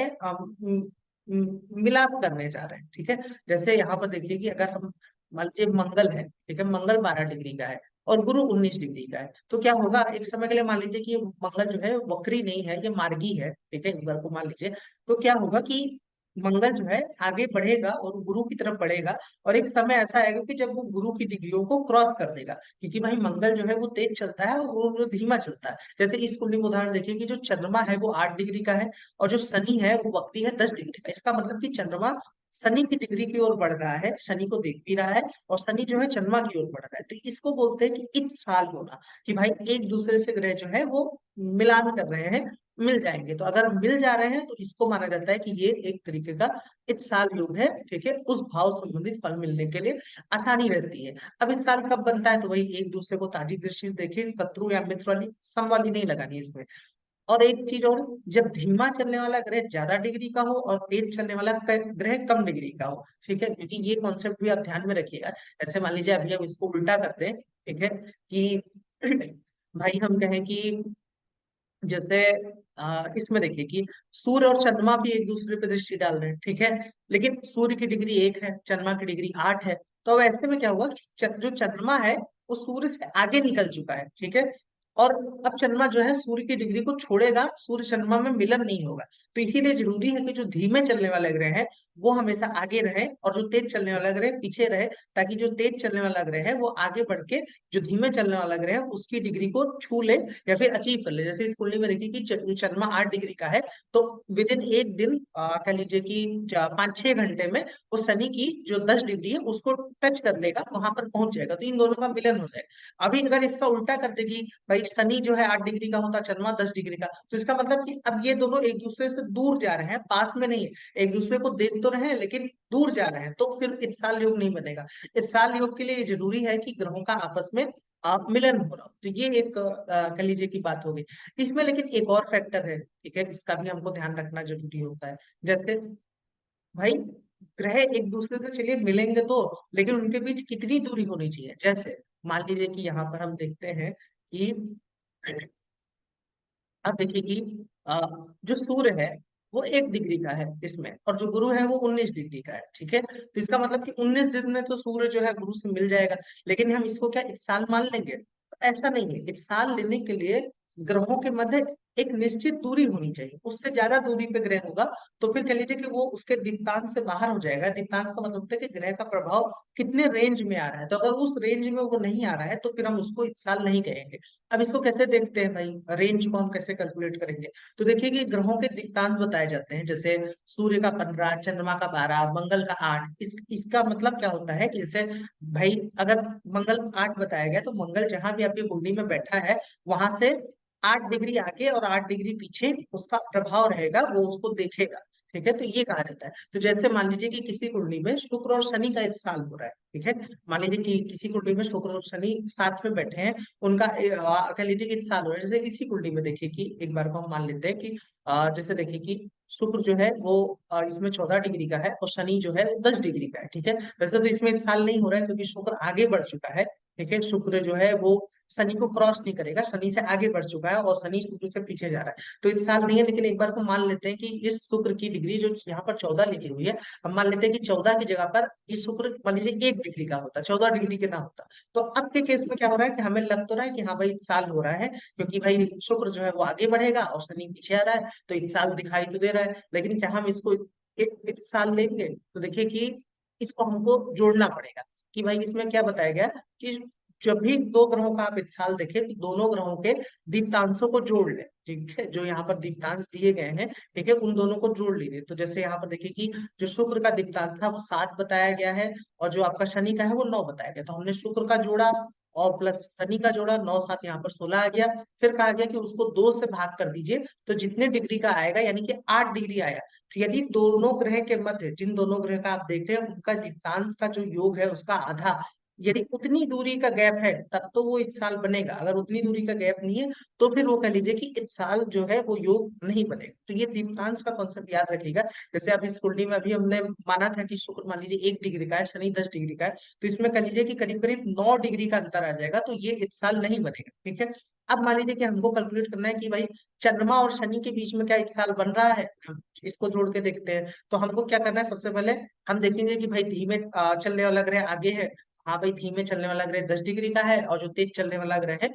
मिलाप करने जा रहे हैं, ठीक है। जैसे यहाँ पर देखिए कि अगर हम मान लीजिए मंगल है, ठीक है, मंगल 12 डिग्री का है और गुरु 19 डिग्री का है, तो क्या होगा, एक समय के लिए मान लीजिए कि ये मंगल जो है वक्री नहीं है, ये मार्गी है, ठीक है, एक बार को मान लीजिए। तो क्या होगा कि मंगल जो है आगे बढ़ेगा और गुरु की तरफ बढ़ेगा, और एक समय ऐसा आएगा कि जब वो गुरु की डिग्रियों को क्रॉस कर देगा, क्योंकि भाई मंगल जो है वो तेज चलता है और वो जो धीमा चलता है। जैसे इस कुंडली में उदाहरण देखिए कि जो चंद्रमा है वो 8 डिग्री का है, और जो शनि है वो वक्री है 10 डिग्री का। इसका मतलब कि चंद्रमा शनि की डिग्री की ओर बढ़ रहा है, शनि को देख भी रहा है, और शनि जो है चंद्रमा की ओर बढ़ रहा है। तो इसको बोलते हैं कि इत्साल होना, कि भाई एक दूसरे से ग्रह जो है वो मिलान कर रहे हैं, मिल जाएंगे। तो अगर मिल जा रहे हैं तो इसको माना जाता है कि ये एक तरीके का इत्साल योग है, ठीक है। उस भाव संबंधित फल मिलने के लिए आसानी रहती है। अब इत्साल कब बनता है, तो वही एक दूसरे को ताजी दृष्टि से देखे, शत्रु या मित्र वाली सम वाली नहीं लगानी इसमें। और एक चीज और, जब धीमा चलने वाला ग्रह ज्यादा डिग्री का हो और तेज चलने वाला ग्रह कम डिग्री का हो, ठीक है, क्योंकि ये कॉन्सेप्ट भी आप ध्यान में रखिएगा। ऐसे मान लीजिए अभी हम इसको उल्टा करते हैं, ठीक है, कि भाई हम कहें कि जैसे इसमें देखिए कि सूर्य और चंद्रमा भी एक दूसरे पे दृष्टि डाल रहे हैं, ठीक है, लेकिन सूर्य की डिग्री 1 है, चंद्रमा की डिग्री 8 है। तो अब ऐसे में क्या हुआ कि जो चंद्रमा है वो सूर्य से आगे निकल चुका है, ठीक है, और अब चंद्रमा जो है सूर्य की डिग्री को छोड़ेगा, सूर्य चंद्रमा में मिलन नहीं होगा। तो इसीलिए जरूरी है कि जो धीमे चलने वाले ग्रह है वो हमेशा आगे रहे, और जो तेज चलने वाला ग्रह पीछे रहे, ताकि जो तेज चलने वाला ग्रह है वो आगे बढ़ के जो धीमे चलने वाला ग्रह है उसकी डिग्री को छू ले या फिर अचीव कर ले। जैसे इस कुंडली में देखिए कि चंद्रमा 8 डिग्री का है, तो विद इन एक दिन कह लीजिए कि 5-6 घंटे में वो शनि की जो 10 डिग्री है उसको टच कर लेगा, वहां पर पहुंच जाएगा, तो इन दोनों का मिलन हो जाएगा। अभी अगर इसका उल्टा कर देगी, भाई शनि जो है 8 डिग्री का होता, चंद्रमा 10 डिग्री का, तो इसका मतलब कि अब ये दोनों एक दूसरे से दूर जा रहे हैं, पास में नहीं है। एक दूसरे को देख तो रहे हैं लेकिन दूर जा रहे हैं, तो फिर इत्साल योग नहीं बनेगा। इत्साल योग के लिए ये जरूरी है कि ग्रहों का आपस में मिलन हो रहा हो। तो ये एक कह लीजिए की बात हो गई। इसमें लेकिन एक और फैक्टर है, ठीक है, इसका भी हमको ध्यान रखना जरूरी होता है। जैसे भाई ग्रह एक दूसरे से चलिए मिलेंगे तो, लेकिन उनके बीच कितनी दूरी होनी चाहिए। जैसे मान लीजिए कि यहाँ पर हम देखते हैं कि अब देखिए कि अ, जो सूर्य है वो 1 डिग्री का है इसमें, और जो गुरु है वो 19 डिग्री का है, ठीक है। तो इसका मतलब कि 19 दिन में तो सूर्य जो है गुरु से मिल जाएगा, लेकिन हम इसको क्या इत्साल मान लेंगे? तो ऐसा नहीं है। इत्साल लेने के लिए ग्रहों के मध्य एक निश्चित दूरी होनी चाहिए। उससे ज्यादा दूरी पे ग्रह होगा तो फिर कह लीजिए कि वो उसके दीप्तांत से बाहर हो जाएगा। दीप्तांत का मतलब होता है कि ग्रह का प्रभाव कितने रेंज में आ रहा है। तो अगर उस रेंज में वो नहीं आ रहा है तो फिर हम उसको इत्साल नहीं कहेंगे। अब इसको कैसे देखते हैं भाई, रेंज को हम कैसे कैलकुलेट करेंगे? तो देखिए कि ग्रहों के दिक्तांश बताए जाते हैं, जैसे सूर्य का 15, चंद्रमा का 12, मंगल का 8। इसका मतलब क्या होता है कि जैसे भाई अगर मंगल 8 बताया गया, तो मंगल जहां भी आपकी कुंडली में बैठा है वहां से 8 डिग्री आगे और 8 डिग्री पीछे उसका प्रभाव रहेगा, वो उसको देखेगा, ठीक है। तो ये कहा जाता है। तो जैसे मान लीजिए कि किसी कुंडली में शुक्र और शनि का इत्साल हो रहा है, ठीक है, मान लीजिए कि किसी कुंडली में शुक्र और शनि साथ में बैठे हैं, उनका कह लीजिए कि साल हो रहा है। जैसे इसी कुंडली में देखिए कि एक बार को हम मान लेते हैं कि जैसे देखिए कि शुक्र जो है वो इसमें 14 डिग्री का है, और शनि जो है वो 10 डिग्री का है, ठीक है। वैसे तो इसमें साल नहीं हो रहा है क्योंकि शुक्र आगे बढ़ चुका है, ठीक है। शुक्र जो है वो शनि को क्रॉस नहीं करेगा, शनि से आगे बढ़ चुका है, और शनि शुक्र से पीछे जा रहा है, तो इस साल नहीं है। लेकिन एक बार को मान लेते हैं कि इस शुक्र की डिग्री जो यहाँ पर 14 लिखी हुई है, हम मान लेते हैं कि 14 की जगह पर इस शुक्र मान लीजिए 1 डिग्री का होता, 14 डिग्री के ना होता। तो अब के केस में क्या हो रहा है कि हमें लग तो रहा है कि हाँ भाई इस साल हो रहा है, क्योंकि भाई शुक्र जो है वो आगे बढ़ेगा और शनि पीछे आ रहा है, तो इस साल दिखाई तो दे रहा है। लेकिन क्या हम इसको एक साल लेंगे? तो देखिए कि इसको हमको जोड़ना पड़ेगा, कि भाई इसमें क्या बताया गया कि जब भी दो ग्रहों का आप इत्साल देखें तो दोनों ग्रहों के दीप्तांशों को जोड़ ले, ठीक है, जो यहाँ पर दीप्तांश दिए गए हैं, ठीक है, उन दोनों को जोड़ लीजिए। तो जैसे यहाँ पर देखिए कि जो शुक्र का दीप्तांश था वो 7 बताया गया है, और जो आपका शनि का है वो 9 बताया गया। तो हमने शुक्र का जोड़ा और प्लस शनि का जोड़ा, 9 7 यहाँ पर 16 आ गया। फिर कहा गया कि उसको 2 से भाग कर दीजिए, तो जितने डिग्री का आएगा यानी कि 8 डिग्री आया। तो यदि दोनों ग्रह के मध्य, जिन दोनों ग्रह का आप देख रहे हैं, उनका दीप्तांश का जो योग है उसका आधा, यदि उतनी दूरी का गैप है तब तो वो इत्साल बनेगा। अगर उतनी दूरी का गैप नहीं है तो फिर वो कह लीजिए कि इत्साल जो है वो योग नहीं बनेगा। तो ये दीप्तांश का कॉन्सेप्ट याद रखिएगा। जैसे अब इस कुंडली में अभी हमने माना था कि शुक्र मान लीजिए 1 डिग्री का है, शनि 10 डिग्री का है, तो इसमें कह लीजिए कि करीब करीब 9 डिग्री का अंतर आ जाएगा, तो ये इत्साल नहीं बनेगा, ठीक है। अब मान लीजिए कि हमको कैलकुलेट करना है कि भाई चंद्रमा और शनि के बीच में क्या इत्साल बन रहा है, हम इसको जोड़ के देखते हैं। तो हमको क्या करना है, सबसे पहले हम देखेंगे कि भाई धीमे चलने वाला ग्रह आगे है। हाँ भाई धीमे चलने वाला ग्रह 10 डिग्री का है, और जो तेज चलने वाला ग्रह है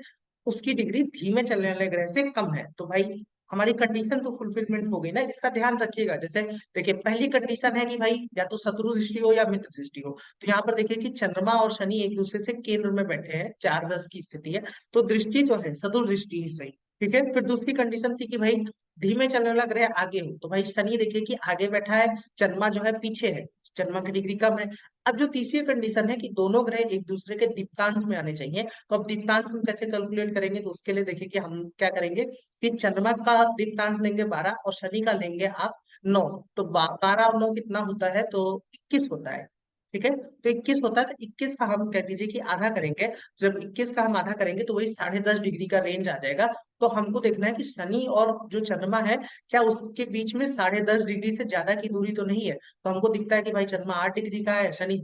उसकी डिग्री धीमे चलने वाले ग्रह से कम है। तो भाई हमारी कंडीशन तो फुलफिलमेंट हो गई ना, इसका ध्यान रखिएगा। जैसे देखिए, पहली कंडीशन है कि भाई या तो शत्रु दृष्टि हो या मित्र दृष्टि हो। तो यहाँ पर देखिए कि चंद्रमा और शनि एक दूसरे से केंद्र में बैठे हैं, 4-10 की स्थिति है, तो दृष्टि तो है, शत्रु दृष्टि ही सही। ठीक है, फिर दूसरी कंडीशन थी कि भाई धीमे चलने वाला ग्रह आगे हो, तो भाई शनि देखिए कि आगे बैठा है, चंद्रमा जो है पीछे है, चंद्रमा की डिग्री कम है। अब जो तीसरी कंडीशन है कि दोनों ग्रह एक दूसरे के दीप्तांश में आने चाहिए, तो अब दीप्तांश हम कैसे कैलकुलेट करेंगे, तो उसके लिए देखिए कि हम क्या करेंगे कि चंद्रमा का दीप्तांश लेंगे 12 और शनि का लेंगे आप 9। तो 12 और 9 कितना होता है, तो 21 होता है। ठीक है, तो 21 होता है, तो 21 का हम कह दीजिए कि आधा करेंगे। जब 21 का हम आधा करेंगे तो वही 10.5 डिग्री का रेंज आ जाएगा। तो हमको देखना है कि शनि और जो चंद्रमा है, क्या उसके बीच में 10.5 डिग्री से ज्यादा की दूरी तो नहीं है। तो हमको दिखता है कि भाई चंद्रमा 8 डिग्री का है, शनि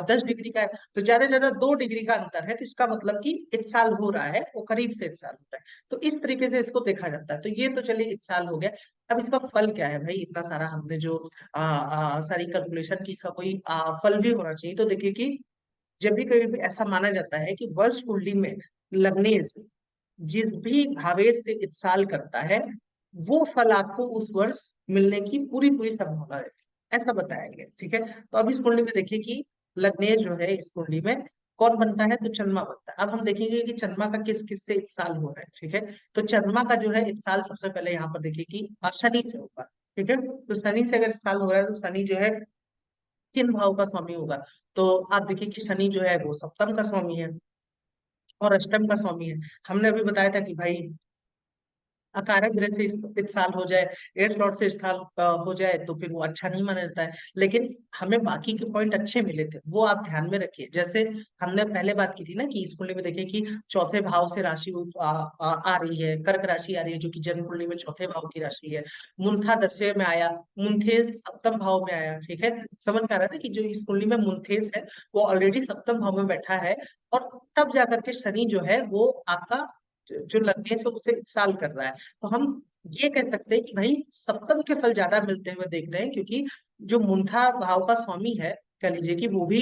10 डिग्री का है, तो ज्यादा से ज्यादा 2 डिग्री का अंतर है, तो इसका मतलब कि इत्साल हो रहा है, वो करीब से इत्साल होता है। तो इस तरीके से इसको देखा जाता है। तो ये तो चलिए इत्साल हो गया। अब इसका फल क्या है भाई, इतना सारा हमने जो सारी कैलकुलेशन की, इसका कोई फल भी होना चाहिए। तो देखिए कि जब भी कभी भी ऐसा माना जाता है कि वर्ष कुंडली में लगने से जिस भी भावेश से इत्साल करता है, वो फल आपको उस वर्ष मिलने की पूरी पूरी संभावना है, ऐसा बताया गया। ठीक है, तो अब इस कुंडली में देखिए कि लग्नेश जो है, इस कुंडली में कौन बनता है, तो चंद्रमा बनता है। अब हम देखेंगे कि चंद्रमा का किस किस से इत्साल हो रहा है। ठीक है, तो चंद्रमा का जो है इत्साल सबसे पहले यहाँ पर देखिए कि शनि से होगा। ठीक है, तो शनि से अगर इत्साल हो रहा है, तो शनि जो है किन भाव का स्वामी होगा, तो आप देखिए कि शनि जो है वो सप्तम का स्वामी है और अष्टम का स्वामी है। हमने अभी बताया था कि भाई अकारक ग्रह से इत्साल हो जाए, एट्थ लॉर्ड से इत्साल हो जाए, तो फिर वो अच्छा नहीं माना जाता है। लेकिन हमें बाकी के पॉइंट अच्छे मिले थे, वो आप ध्यान में रखिए। जैसे हमने पहले बात की थी ना कि इस कुंडली में देखिए कि चौथे भाव से राशि आ रही है, कर्क राशि आ रही है, जो कि जन्म कुंडली में चौथे भाव की राशि है। मुंथा 10वें में आया, मुंथेस सप्तम भाव में आया। ठीक है, समझ में आ रहा है ना कि जो इस कुंडली में मुंथेस है, वो ऑलरेडी सप्तम भाव में बैठा है, और तब जाकर के शनि जो है वो आपका जो लगने से उसे साल कर रहा है। तो हम ये कह सकते हैं कि भाई सप्तम के फल ज्यादा मिलते हुए देख रहे हैं, क्योंकि जो मुंठा भाव का स्वामी है, कह लीजिए कि वो भी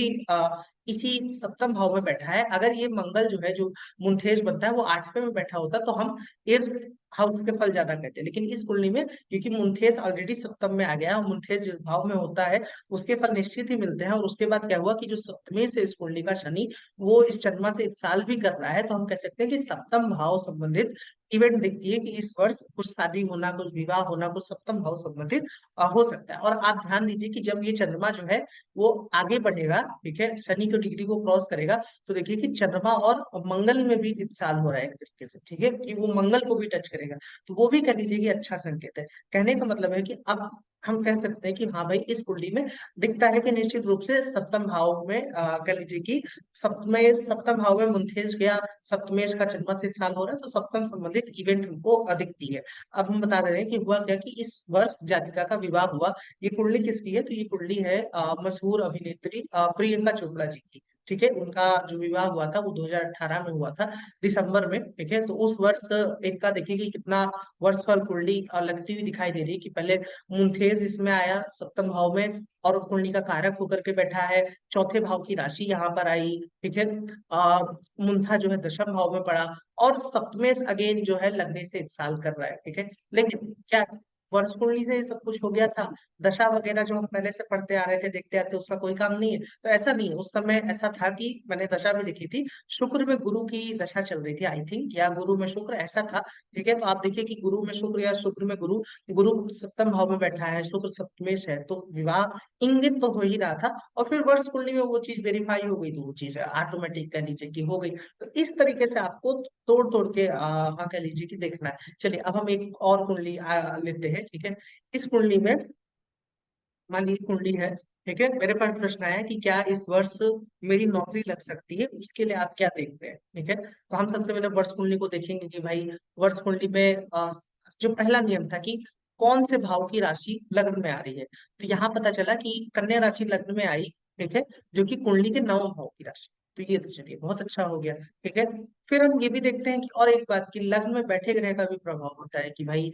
इसी सप्तम भाव में बैठा है। अगर ये मंगल जो है, जो मुंठेश बनता है, वो 8वें में बैठा होता तो हम एट्थ हाउस के फल ज्यादा कहते हैं। लेकिन इस कुंडली में क्योंकि मुंठेश ऑलरेडी सप्तम में आ गया है, और मुंठेश जिस भाव में होता है उसके फल निश्चित ही मिलते हैं। और उसके बाद क्या हुआ कि जो सप्तमी से इस कुंडली का शनि, वो इस चंद्रमा से इस साल भी कर रहा है, तो हम कह सकते हैं कि सप्तम भाव संबंधित इवेंट दिखती है कि इस वर्ष कुछ शादी होना, कुछ विवाह होना, कुछ सप्तम भाव संबंधित हो सकता है। और आप ध्यान दीजिए कि जब ये चंद्रमा जो है वो आगे बढ़ेगा, ठीक है, शनि की डिग्री को क्रॉस करेगा, तो देखिए कि चंद्रमा और मंगल में भी इत्साल हो रहा है एक तरीके से। ठीक है, कि वो मंगल को भी टच करेगा, तो वो भी कह लीजिए कि अच्छा संकेत है। कहने का मतलब है कि अब हम कह सकते हैं कि हाँ भाई, इस कुंडली में दिखता है कि निश्चित रूप से सप्तम भाव में कह लीजिए कि सप्तम भाव में मुंथेश गया, सप्तमेश का जन्म से साल हो रहा है, तो सप्तम संबंधित इवेंट हमको दिखती है। अब हम बता रहे हैं कि हुआ क्या कि इस वर्ष जातिका का विवाह हुआ। ये कुंडली किसकी है, तो ये कुंडली है मशहूर अभिनेत्री प्रियंका चोपड़ा जी की। ठीक है, उनका जो विवाह हुआ था वो 2018 में हुआ था, दिसंबर में। ठीक है, तो उस वर्ष इनका देखिए कि कितना वर्षफल कुंडली लगती हुई दिखाई दे रही है कि पहले मुंथेज इसमें आया सप्तम भाव में, और कुंडली का कारक होकर के बैठा है, चौथे भाव की राशि यहाँ पर आई। ठीक है, मुंथा जो है दशम भाव में पड़ा, और सप्तमेश अगेन जो है लगने से इस साल कर रहा है। ठीक है, लेकिन क्या वर्ष कुंडली से ये सब कुछ हो गया था, दशा वगैरह जो हम पहले से पढ़ते आ रहे थे, देखते आते, उसका कोई काम नहीं है? तो ऐसा नहीं है, उस समय ऐसा था कि मैंने दशा भी देखी थी, शुक्र में गुरु की दशा चल रही थी आई थिंक, या गुरु में शुक्र, ऐसा था। ठीक है, तो आप देखिए कि गुरु में शुक्र या शुक्र में गुरु, गुरु सप्तम भाव में बैठा है, शुक्र सप्तमेश है, तो विवाह इंगित तो हो ही रहा था। और फिर वर्ष कुंडली में वो चीज वेरीफाई हो गई, तो वो चीज ऑटोमेटिक कह लीजिए कि हो गई। तो इस तरीके से आपको तोड़ तोड़ के हाँ कह लीजिए कि देखना है। चलिए अब हम एक और कुंडली लेते हैं। ठीक है, इस कुंडली में मान लीजिए कुंडली है। ठीक है, मेरे पास प्रश्न आया कि क्या इस वर्ष मेरी नौकरी लग सकती है, उसके लिए आप क्या देखते हैं? ठीक है, तो हम सबसे पहले वर्ष कुंडली को देखेंगे कि भाई वर्ष कुंडली में जो पहला नियम था कि कौन से भाव की राशि लग्न में आ रही है, तो यहाँ पता चला कि कन्या राशि लग्न में आई। ठीक है, जो कि कुंडली के नवम भाव की राशि। तो ये तो चलिए बहुत अच्छा हो गया। ठीक है। फिर हम ये भी देखते हैं कि और एक बात कि लग्न में बैठे ग्रह का भी प्रभाव होता है कि भाई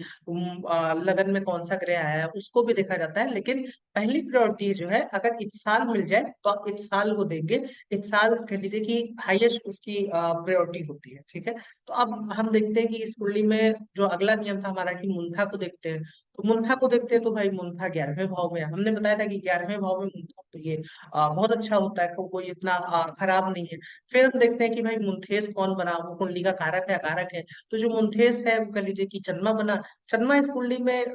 लगन में कौन सा ग्रह आया है उसको भी देखा जाता है, लेकिन पहली प्रायोरिटी जो है अगर इत्साल मिल जाए तो आप इत्साल को देंगे। इत्साल कह लीजिए कि हाईएस्ट उसकी प्रायोरिटी होती है। ठीक है। तो अब हम देखते हैं कि इस कुंडली में जो अगला नियम था हमारा कि मुंथा को देखते हैं। तो मुंथा को देखते हैं तो भाई मुंथा 11वें भाव में है। हमने बताया था कि 11वें भाव में मुंथा, तो ये बहुत अच्छा होता है, कोई इतना खराब नहीं है। फिर हम देखते हैं कि भाई मुंथेस कौन बना, वो कुंडली का कारक है अकारक है। तो जो मुंथेस है वो कह लीजिए कि चंद्रमा बना। चंद्रमा इस कुंडली में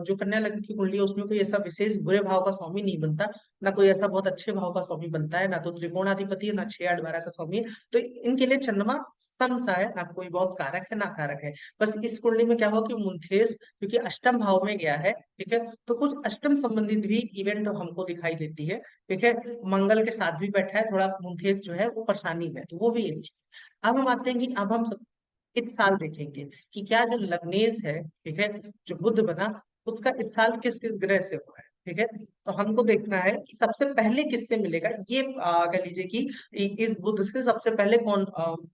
जो कन्या लग्न की कुंडली है उसमें कोई ऐसा विशेष बुरे भाव का स्वामी नहीं बनता, ना कोई ऐसा बहुत अच्छे भाव का स्वामी बनता है, ना तो त्रिकोणाधिपति है, ना 6 8 12 का स्वामी है। तो इनके लिए चंद्रमा सम सा है, ना कोई बहुत कारक है ना कारक है। बस इस कुंडली में क्या हुआ कि मुंथेस क्योंकि अष्टम भाव में गया है, ठीक है, तो कुछ अष्टम संबंधित भी इवेंट हमको दिखाई देती है। ठीक है। मंगल के साथ भी बैठा है, थोड़ा मुंथेस जो है वो परेशानी में है, तो वो भी एक चीज। अब हम आते हैं कि अब हम सब इस साल देखेंगे कि क्या जो लग्नेश है, ठीक है, जो बुध बना, उसका इस साल किस किस ग्रह से हुआ है। ठीक है। तो हमको देखना है कि सबसे पहले किससे मिलेगा, ये कह लीजिए कि इस बुध से सबसे पहले कौन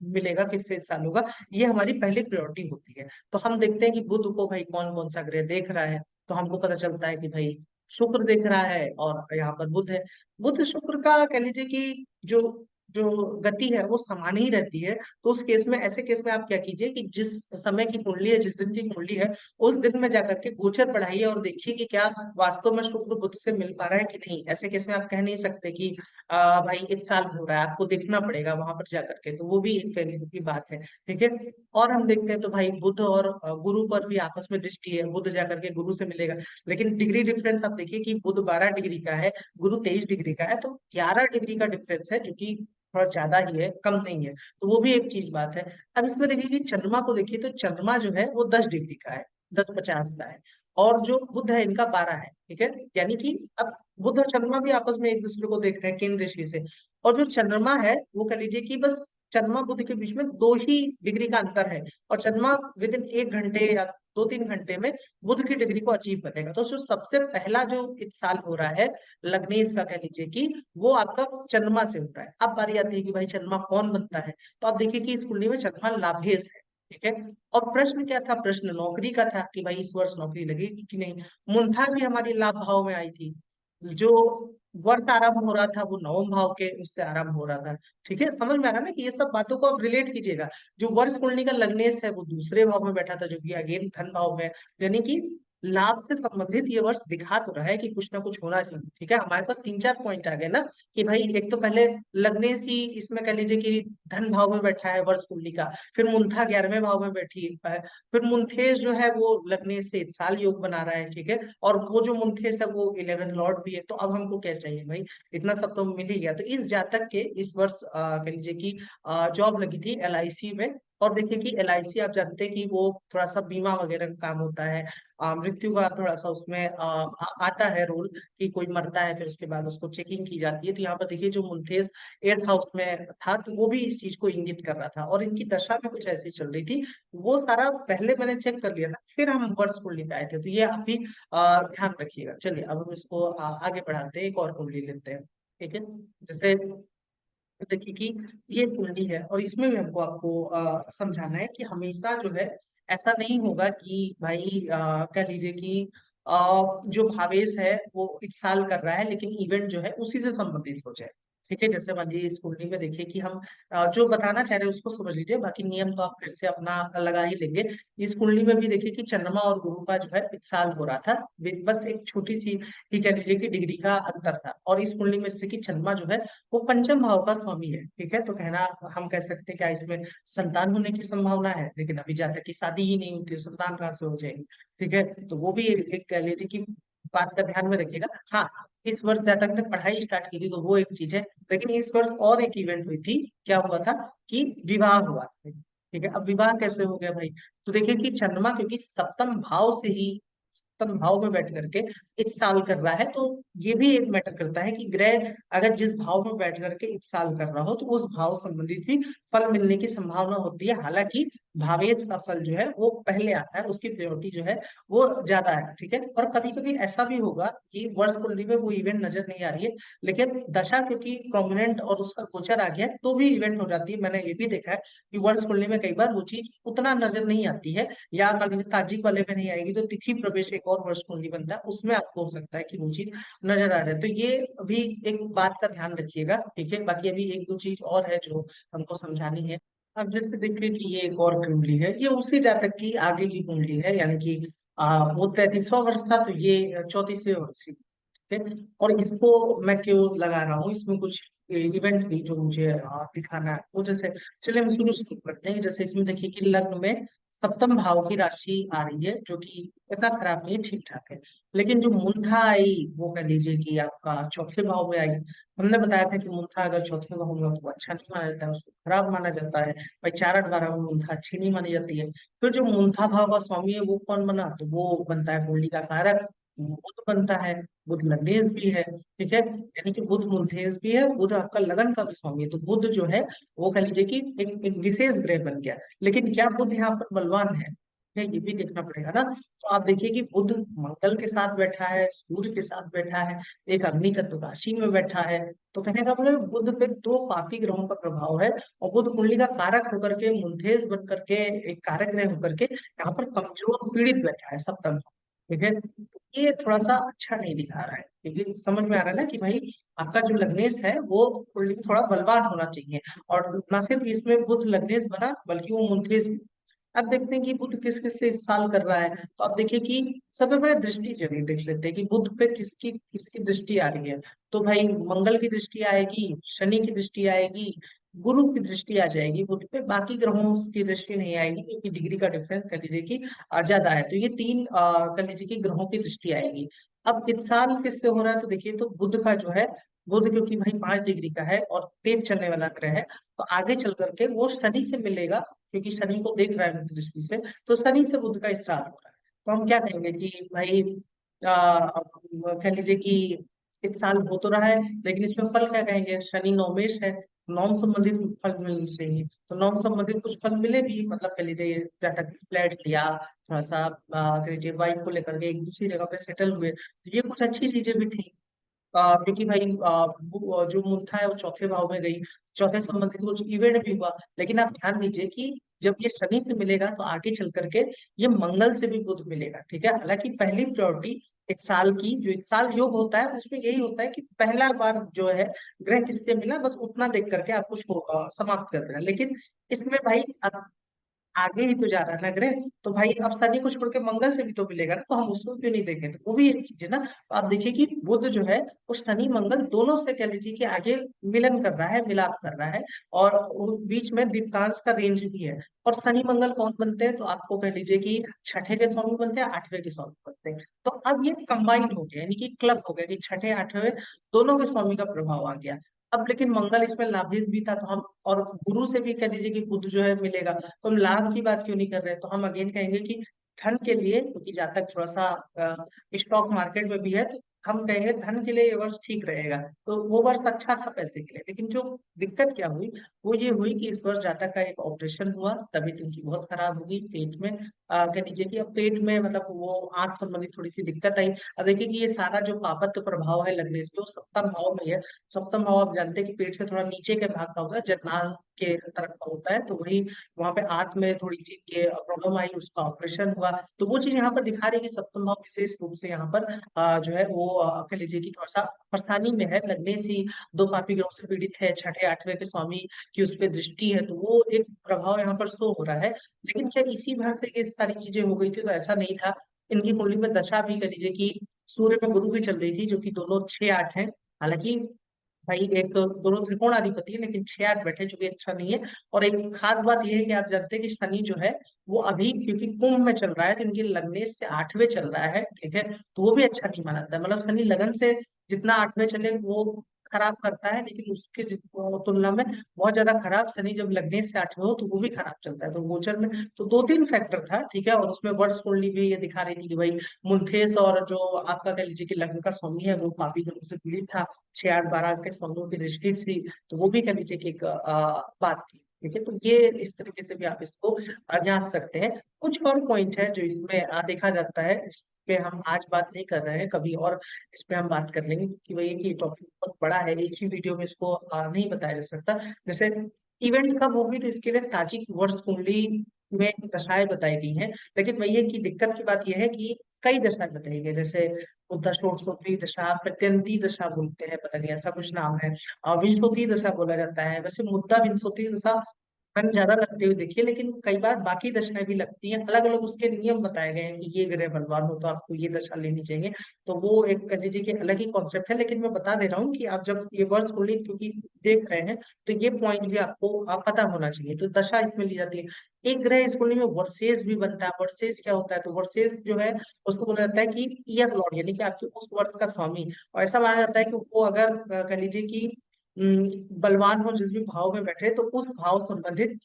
मिलेगा, किससे इस साल होगा, ये हमारी पहली प्रायोरिटी होती है। तो हम देखते हैं कि बुध को भाई कौन कौन सा ग्रह देख रहा है। तो हमको पता चलता है कि भाई शुक्र देख रहा है और यहाँ पर बुध है। बुध शुक्र का कह लीजिए कि जो जो गति है वो समान ही रहती है। तो उस केस में, ऐसे केस में आप क्या कीजिए कि जिस समय की कुंडली है, जिस दिन की कुंडली है, उस दिन में जाकर के गोचर पढ़ाइए और देखिए कि क्या वास्तव में शुक्र बुध से मिल पा रहा है कि नहीं। ऐसे केस में आप कह नहीं सकते कि भाई इस साल हो रहा है, आपको देखना पड़ेगा वहां पर जाकर के, तो वो भी एक तरीके की बात है। ठीक है। और हम देखते हैं तो भाई बुध और गुरु पर भी आपस में दृष्टि है, बुध जाकर के गुरु से मिलेगा। लेकिन डिग्री डिफरेंस आप देखिए कि बुध 12 डिग्री का है, गुरु 23 डिग्री का है, तो 11 डिग्री का डिफरेंस है, जो कि थोड़ा ज्यादा ही है, कम नहीं है। तो वो भी एक चीज बात है। अब इसमें देखिए कि चंद्रमा को देखिए तो चंद्रमा जो है वो 10 डिग्री का है, 10 50 का है। और जो बुध है इनका 12 है। ठीक है। यानी कि अब बुध और चंद्रमा भी आपस में एक दूसरे को देख रहे हैं केंद्र राशि से। और जो चंद्रमा है वो कह लीजिए कि बस चंद्रमा बुध के बीच में 2 ही डिग्री का अंतर है। और चंद्रमा विद इन 1 घंटे या 2 3 घंटे में बुध की डिग्री को अचीव करेगा। तो जो सबसे पहला जो इस साल हो रहा है लग्नेश का, कह लीजिए कि वो आपका चंद्रमा से हो रहा है। अब बारी आती है कि भाई चंद्रमा कौन बनता है। तो आप देखिए कि इस कुंडली में चंद्रमा लाभेश है। ठीक है। और प्रश्न क्या था, प्रश्न नौकरी का था कि भाई इस वर्ष नौकरी लगेगी कि नहीं। मुंथा भी हमारी लाभ भाव में आई थी। जो वर्ष आरंभ हो रहा था वो नवम भाव के उससे आरंभ हो रहा था। ठीक है। समझ में आ रहा है ना कि ये सब बातों को आप रिलेट कीजिएगा। जो वर्ष कुंडली का लग्नेश है वो दूसरे भाव में बैठा था, जो कि अगेन धन भाव में है। यानी कि लाभ से संबंधित ये वर्ष दिखा तो रहा है कि कुछ ना कुछ होना चाहिए। ठीक है। हमारे पास 3 4 पॉइंट आ गए ना कि भाई एक तो पहले लग्नेश ही इसमें कह लीजिए कि धन भाव में बैठा है वर्ष कुंडली का। फिर मुंथा 11वें भाव में बैठी है। फिर मुंथेश जो है वो लग्नेश से इस साल योग बना रहा है। ठीक है। और वो जो मुंथेश है वो 11 लॉर्ड भी है। तो अब हमको क्या चाहिए भाई, इतना सब तो मिल ही गया। तो इस जातक के इस वर्ष कह लीजिए कि जॉब लगी थी LIC में। और देखिए कि LIC आप जानते हैं कि वो थोड़ा सा बीमा वगैरह का काम होता है। मृत्यु का थोड़ा सा उसमें आता है रोल कि कोई मरता है फिर उसके बाद उसको चेकिंग की जाती है। तो यहाँ पर देखिए जो मुंथेस 8th हाउस में था तो वो भी इस चीज को इंगित कर रहा था, और इनकी दशा में कुछ ऐसी चल रही थी। वो सारा पहले मैंने चेक कर लिया था, फिर हम वर्ष कुंडली पे आए थे। तो ये आप भी ध्यान रखिएगा। चलिए अब हम इसको आगे बढ़ाते हैं, एक और कुंडली लेते हैं। ठीक है। जैसे देखिए कि ये कुंडली है और इसमें भी हमको आपको समझाना है कि हमेशा जो है ऐसा नहीं होगा कि भाई कह लीजिए कि जो भावेश है वो इस साल कर रहा है लेकिन इवेंट जो है उसी से संबंधित हो जाए। ठीक है। जैसे मान लीजिए इस कुंडली में देखिए कि हम जो बताना चाह रहे हैं उसको समझ लीजिए, बाकी नियम तो आप फिर से अपना लगा ही लेंगे। इस कुंडली में भी देखिए कि चंद्रमा और गुरु का जो है इस साल हो रहा था। बस एक छोटी सी ही कह लीजिए कि डिग्री का अंतर था। और इस कुंडली में जैसे कि चंद्रमा जो है वो पंचम भाव का स्वामी है। ठीक है। तो कहना हम कह सकते हैं क्या इसमें संतान होने की संभावना है, लेकिन अभी जातक की शादी ही नहीं होती, संतान कहाँ से हो जाएगी। ठीक है। तो वो भी एक कह लीजिए कि बात का ध्यान में रखिएगा। हाँ, इस वर्ष जातक ने पढ़ाई स्टार्ट की थी तो वो एक चीज है। लेकिन इस वर्ष और एक इवेंट हुई थी, क्या हुआ था कि विवाह हुआ था। ठीक है। अब विवाह कैसे हो गया भाई, तो देखिए कि चंद्रमा क्योंकि सप्तम भाव से ही सप्तम भाव में बैठ करके इस साल कर रहा है, तो ये भी एक मैटर करता है कि ग्रह अगर जिस भाव में बैठ करके इस साल कर रहा हो तो उस भाव संबंधित भी फल मिलने की संभावना होती है। हालांकि भावेश का फल जो है वो पहले आता है, उसकी प्रायोरिटी जो है वो ज्यादा है। ठीक है, और कभी कभी ऐसा भी होगा कि वर्ष कुंडली में वो इवेंट नजर नहीं आ रही है, लेकिन दशा क्योंकि प्रोमिनेंट और उसका गोचर आ गया है, तो भी इवेंट हो जाती है। मैंने ये भी देखा है कि वर्ष कुंडली में कई बार वो चीज उतना नजर नहीं आती है, या मान लीजिए ताजिक वाले में नहीं आएगी तो तिथि प्रवेश एक और वर्ष कुंडली बनता है, उसमें आपको हो सकता है कि वो चीज नजर आ रहा है। तो ये अभी एक बात का ध्यान रखिएगा। ठीक है, बाकी अभी एक दो चीज और है जो हमको समझानी है। अब जैसे देखिए कि ये एक और कुंडली है, ये उसी जातक की आगे की कुंडली है, यानी कि वो 33वां वर्ष था, तो ये 34वें वर्ष की। ठीक है, और इसको मैं क्यों लगा रहा हूँ, इसमें कुछ इवेंट भी जो मुझे दिखाना है वो, जैसे चलिए हम शुरू शुरू करते हैं। जैसे इसमें देखिए कि लग्न में सप्तम भाव की राशि आ रही है, जो कि इतना खराब नहीं है, ठीक ठाक है। लेकिन जो मूर्धा आई वो कह लीजिए कि आपका चौथे भाव में आई। हमने बताया था कि मूर्धा अगर चौथे भाव में हो तो अच्छा नहीं माना जाता है, उसको खराब माना जाता है। भाई 4 8 12 में मूर्धा अच्छी नहीं मानी जाती है। फिर जो मूर्धा भाव का स्वामी है वो कौन बना, तो वो बनता है कुंडली का कारक, बुध बनता है। बुध लग्नेश भी है। ठीक है, यानी कि बुध मूर्धेश भी है, बुध आपका लगन का भी स्वामी है। तो बुध जो है वो कह लीजिए कि एक विशेष ग्रह बन गया। लेकिन क्या बुध यहाँ पर बलवान है, ये भी देखना पड़ेगा ना। तो आप देखिए कि बुध मंगल के साथ बैठा है, सूर्य के साथ बैठा है, एक अग्नि तत्व राशि में बैठा है। तो कहने का मतलब बुध पे दो पापी ग्रहों का प्रभाव है, और बुध कुंडली का कारक होकर के, मुंथेस बन करके, एक कारक ग्रह होकर के यहाँ पर कमजोर पीड़ित बैठा है सप्तम। ठीक है, तो ये थोड़ा सा अच्छा नहीं दिखा रहा है, क्योंकि समझ में आ रहा है ना कि भाई आपका जो लग्नेश है वो कुंडली में थोड़ा बलवान होना चाहिए। और ना सिर्फ इसमें बुध लग्नेश बना, बल्कि वो मुंथेस। अब देखते हैं कि बुध किस किस से इस साल कर रहा है। तो आप देखिए कि सबसे पहले दृष्टि जरूर देख लेते हैं कि बुध पे किसकी किसकी दृष्टि आ रही है। तो भाई मंगल की दृष्टि आएगी, शनि की दृष्टि आएगी, गुरु की दृष्टि आ जाएगी बुध पे, बाकी ग्रहों की दृष्टि नहीं आएगी, क्योंकि डिग्री का डिफरेंस कह लीजिए कि ज्यादा है। तो ये तीन कह लीजिए कि ग्रहों की दृष्टि आएगी। अब इस साल किससे हो रहा है, तो देखिए तो बुध का जो है, बुध क्योंकि भाई 5 डिग्री का है और तेज चलने वाला ग्रह है, तो आगे चल करके वो शनि से मिलेगा, क्योंकि शनि को देख रहा है बुध दृष्टि से। तो शनि से बुध का इस्सार हो रहा है। तो हम क्या कहेंगे कि भाई कह लीजिए कि इस साल हो तो रहा है, लेकिन इसमें फल क्या कहेंगे, शनि नौमेश है, नौम संबंधित फल मिलने चाहिए। तो नौम संबंधित कुछ फल मिले भी, मतलब कह लीजिए जातक फ्लैट लिया, थोड़ा सा कह लीजिए वाइफ को लेकर के एक दूसरी जगह पे सेटल हुए, तो ये कुछ अच्छी चीजें भी थी। क्योंकि भाई जो मुद्दा है वो चौथे भाव में गई, चौथे संबंधित कुछ इवेंट भी हुआ। लेकिन आप ध्यान दीजिए कि जब ये शनि से मिलेगा तो आगे चल करके ये मंगल से भी बुध मिलेगा। ठीक है, हालांकि पहली प्रायोरिटी एक साल की, जो एक साल योग होता है उसमें यही होता है कि पहला बार जो है ग्रह किससे मिला, बस उतना देख करके आपको समाप्त कर देना। लेकिन इसमें भाई अब आगे ही तो जा रहा है ना ग्रह, तो भाई अब शनि को छोड़ के मंगल से भी तो मिलेगा ना, तो हम उसको क्यों नहीं देखें, तो वो भी एक चीज है ना। तो आप देखिए कि बुध जो है वो शनि मंगल दोनों से कह लीजिए कि आगे मिलन कर रहा है, मिलाप कर रहा है। और बीच में दीप्तांश का रेंज भी है। और शनि मंगल कौन बनते हैं, तो आपको कह लीजिए कि छठे के स्वामी बनते हैं, आठवें के स्वामी बनते हैं। तो अब ये कंबाइन हो गया, यानी कि क्लब हो गया कि छठे आठवें दोनों के स्वामी का प्रभाव आ गया। अब लेकिन मंगल इसमें लाभेश भी था, तो हम, और गुरु से भी कह लीजिए कि बुध जो है मिलेगा, तो हम लाभ की बात क्यों नहीं कर रहे, तो हम अगेन कहेंगे कि धन के लिए, क्योंकि जातक थोड़ा सा स्टॉक मार्केट में भी है, तो हम कहेंगे धन के लिए ये वर्ष ठीक रहेगा। तो वो वर्ष अच्छा था पैसे के लिए। लेकिन जो दिक्कत क्या हुई, वो ये हुई कि इस वर्ष जातक का एक ऑपरेशन हुआ, तबीयत उनकी बहुत खराब हो गई पेट में। कह लीजिए कि अब पेट में मतलब वो आंत संबंधी थोड़ी सी दिक्कत आई। अब देखिए कि ये सारा जो पापत्य प्रभाव है लगने से, वो सप्तम भाव में है। सप्तम भाव आप जानते हैं कि पेट से थोड़ा नीचे के भाग का होता है, जठरांग के तरफ का होता है, तो वही वहां पे आंत में थोड़ी सी के प्रॉब्लम आई, उसका ऑपरेशन हुआ। तो वो चीज यहाँ पर दिखा रही है कि सप्तम भाव विशेष रूप से यहाँ पर जो है वो कह लीजिए कि थोड़ा सा परेशानी में है, लगने से ही दो पापी ग्रहों से पीड़ित है, छठे आठवें के स्वामी की उस पर दृष्टि है, तो वो एक प्रभाव यहाँ पर शो हो रहा है। लेकिन क्या इसी भर से ये सारी चीजें हो गई थी, तो ऐसा नहीं था। इनकी कुंडली में दशा भी कह लीजिए कि सूर्य में गुरु भी चल रही थी, जो कि दोनों 6 8 है। हालांकि भाई एक दोनों त्रिकोणाधिपति है, लेकिन 6 8 बैठे, जो कि अच्छा नहीं है। और एक खास बात यह है कि आप जानते हैं कि शनि जो है वो अभी क्योंकि कुंभ में चल रहा है, तो इनके लगने से आठवें चल रहा है। ठीक है, तो वो भी अच्छा नहीं माना जाता है। मतलब शनि लगन से जितना आठवें चले वो खराब करता है, लेकिन उसके तुलना में बहुत ज्यादा खराब शनि जब लगने से आठवें हो तो वो भी खराब चलता है। तो गोचर में तो दो तीन फैक्टर था। ठीक है, और उसमें वर्ष कुंडली भी ये दिखा रही थी कि भाई मुंथेस और जो आपका कह लीजिए कि लग्न का स्वामी है वो पापी ग्रहों से पीड़ित था, 6 8 12 के स्वामियों की दृष्टि थी। तो वो भी कह लीजिए कि एक बात थी ठीक है, तो ये इस तरीके से भी आप इसको जांच सकते हैं। कुछ और पॉइंट है जो इसमें देखा जाता है, इस पे हम आज बात नहीं कर रहे हैं, कभी और इस पे हम बात कर लेंगे, क्योंकि वही है कि टॉपिक बहुत बड़ा है, एक ही वीडियो में इसको नहीं बताया जा सकता। जैसे इवेंट कब होगी, तो इसके लिए ताजिक वर्ष कुंडली में दशाएं बताई गई हैं, लेकिन वही है कि दिक्कत की बात यह है कि कई दशाएं बताई गई, जैसे उद्धर दशा, प्रत्यंती दशा बोलते हैं, पता नहीं ऐसा कुछ नाम है, विंशोती दशा बोला जाता है। वैसे मुद्दा विंशोती दशा मन ज्यादा लगते हुए देखिए, लेकिन कई बार बाकी दशाएं भी लगती हैं, अलग अलग उसके नियम बताए गए हैं कि ये ग्रह बलवान हो तो आपको ये दशा लेनी चाहिए। तो वो एक कह लीजिए कि अलग ही कॉन्सेप्ट है, लेकिन मैं बता दे रहा हूँ कि आप जब ये वर्ष कुंडली क्योंकि देख रहे हैं, तो ये पॉइंट भी आपको पता होना चाहिए। तो दशा इसमें ली जाती है। एक ग्रह इस कुंडली में वर्सेस भी बनता है। वर्सेस क्या होता है, तो वर्सेस जो है उसको बोला जाता है कि ईयर लॉर्ड, यानी कि आपके उस वर्ष का स्वामी। और ऐसा माना जाता है कि वो अगर कह लीजिए कि बलवान हो, जिस भी भाव में बैठे, तो उस भाव संबंधित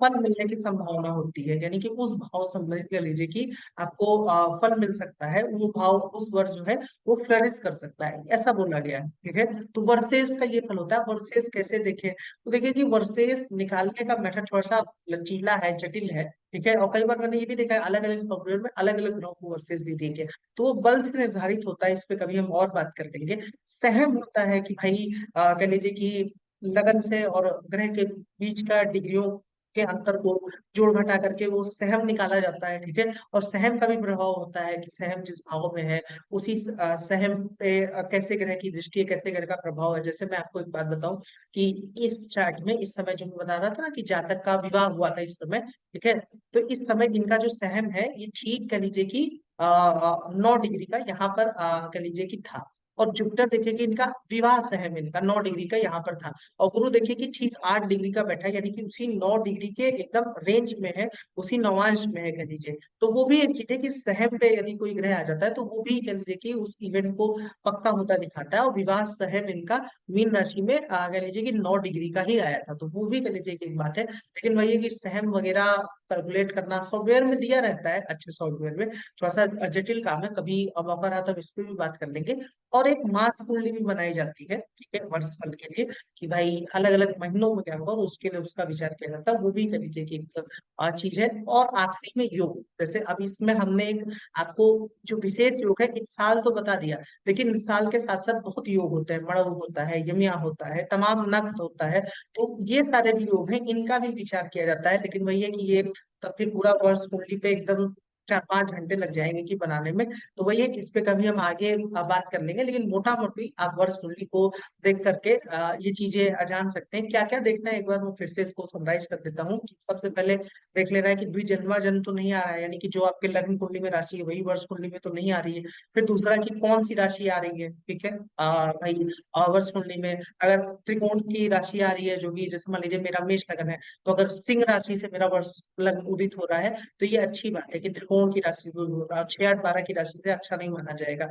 फल मिलने की संभावना होती है, यानी कि उस भाव संबंधित कह लीजिए कि आपको फल मिल सकता है, वो भाव उस वर्ष जो है वो फ्लरिश कर सकता है, ऐसा बोला गया है। ठीक है, तो वर्सेस का ये फल होता है। वर्सेस कैसे देखें, तो देखिए कि वर्सेस निकालने का मेथड थोड़ा सा लचीला है, जटिल है। ठीक है, और कई बार मैंने ये भी देखा है अलग अलग सॉफ्टवेयर में अलग अलग ग्रहों को वर्सेस भी देंगे, तो वो बल से निर्धारित होता है। इस पे कभी हम और बात कर लेंगे। सहम होता है कि भाई कह लीजिए कि लगन से और ग्रह के बीच का डिग्रियों के अंतर को जोड़ घटा करके वो सहम निकाला जाता है। ठीक है, और सहम का भी प्रभाव होता है कि सहम जिस भाव में है, उसी सहम पे कैसे ग्रह की दृष्टि है, कैसे ग्रह का प्रभाव है। जैसे मैं आपको एक बात बताऊं कि इस चार्ट में इस समय जो मैं बता रहा था ना कि जातक का विवाह हुआ था इस समय, ठीक है, तो इस समय इनका जो सहम है ये ठीक कह लीजिए कि 9 डिग्री का यहाँ पर कह लीजिए कि था। और जुपिटर देखिए कि इनका विवाह सहम इनका 9 डिग्री का यहाँ पर था। और गुरु देखिए कि ठीक 8 डिग्री का बैठा है, यानी कि उसी 9 डिग्री के एकदम रेंज में है, उसी नवांश में है कह लीजिए। तो वो भी एक चीज है कि सहम पे यदि कोई ग्रह आ जाता है तो वो भी कह लीजिए कि उस इवेंट को पक्का होता दिखाता है। और विवाह सहम इनका मीन राशि में कह लीजिए कि 9 डिग्री का ही आया था, तो वो भी कह लीजिए कि एक बात है। लेकिन वही है कि सहम वगैरह कैलकुलेट करना सॉफ्टवेयर में दिया रहता है, अच्छे सॉफ्टवेयर में थोड़ा सा जटिल काम है, कभी मौका रहा तब इस पे भी बात कर लेंगे। और एक मास कुंडली भी बनाई जाती है, ठीक है, वर्ष फल के लिए, कि भाई अलग अलग महीनों में क्या होगा, तो उसके लिए उसका विचार किया जाता है, वो भी कह लीजिए कि एक चीज है। और आखिरी में योग, जैसे अब इसमें हमने एक आपको जो विशेष योग है इस साल तो बता दिया, लेकिन इस साल के साथ साथ बहुत योग होते हैं, मड़व होता है, यमिया होता है, तमाम नक्त होता है। तो ये सारे भी योग हैं, इनका भी विचार किया जाता है। लेकिन वही है कि ये तब फिर पूरा वर्ष कुंडली पे एकदम 4-5 घंटे लग जाएंगे कि बनाने में। तो वही है कि इस पे कभी हम आगे बात कर लेंगे, लेकिन मोटा मोटी आप वर्ष कुंडली को देख करके ये चीजें जान सकते हैं। क्या क्या देखना है, एक बार मैं फिर से इसको समराइज कर देता हूँ। कि सबसे पहले देख लेना है कि द्विजन्मा जन्म तो नहीं आ रहा है, यानी कि जो आपके लग्न कुंडली में राशि है वही वर्ष कुंडली में तो नहीं आ रही है। फिर दूसरा कि कौन सी राशि आ रही है, ठीक है, भाई वर्ष कुंडली में अगर त्रिकोण की राशि आ रही है, जो कि जैसे मान लीजिए मेरा मेष लगन है, तो अगर सिंह राशि से मेरा वर्ष लग्न उदित हो रहा है, तो ये अच्छी बात है कि त्रिकोण की राशि को 6-8-12 की राशि से अच्छा नहीं माना जाएगा।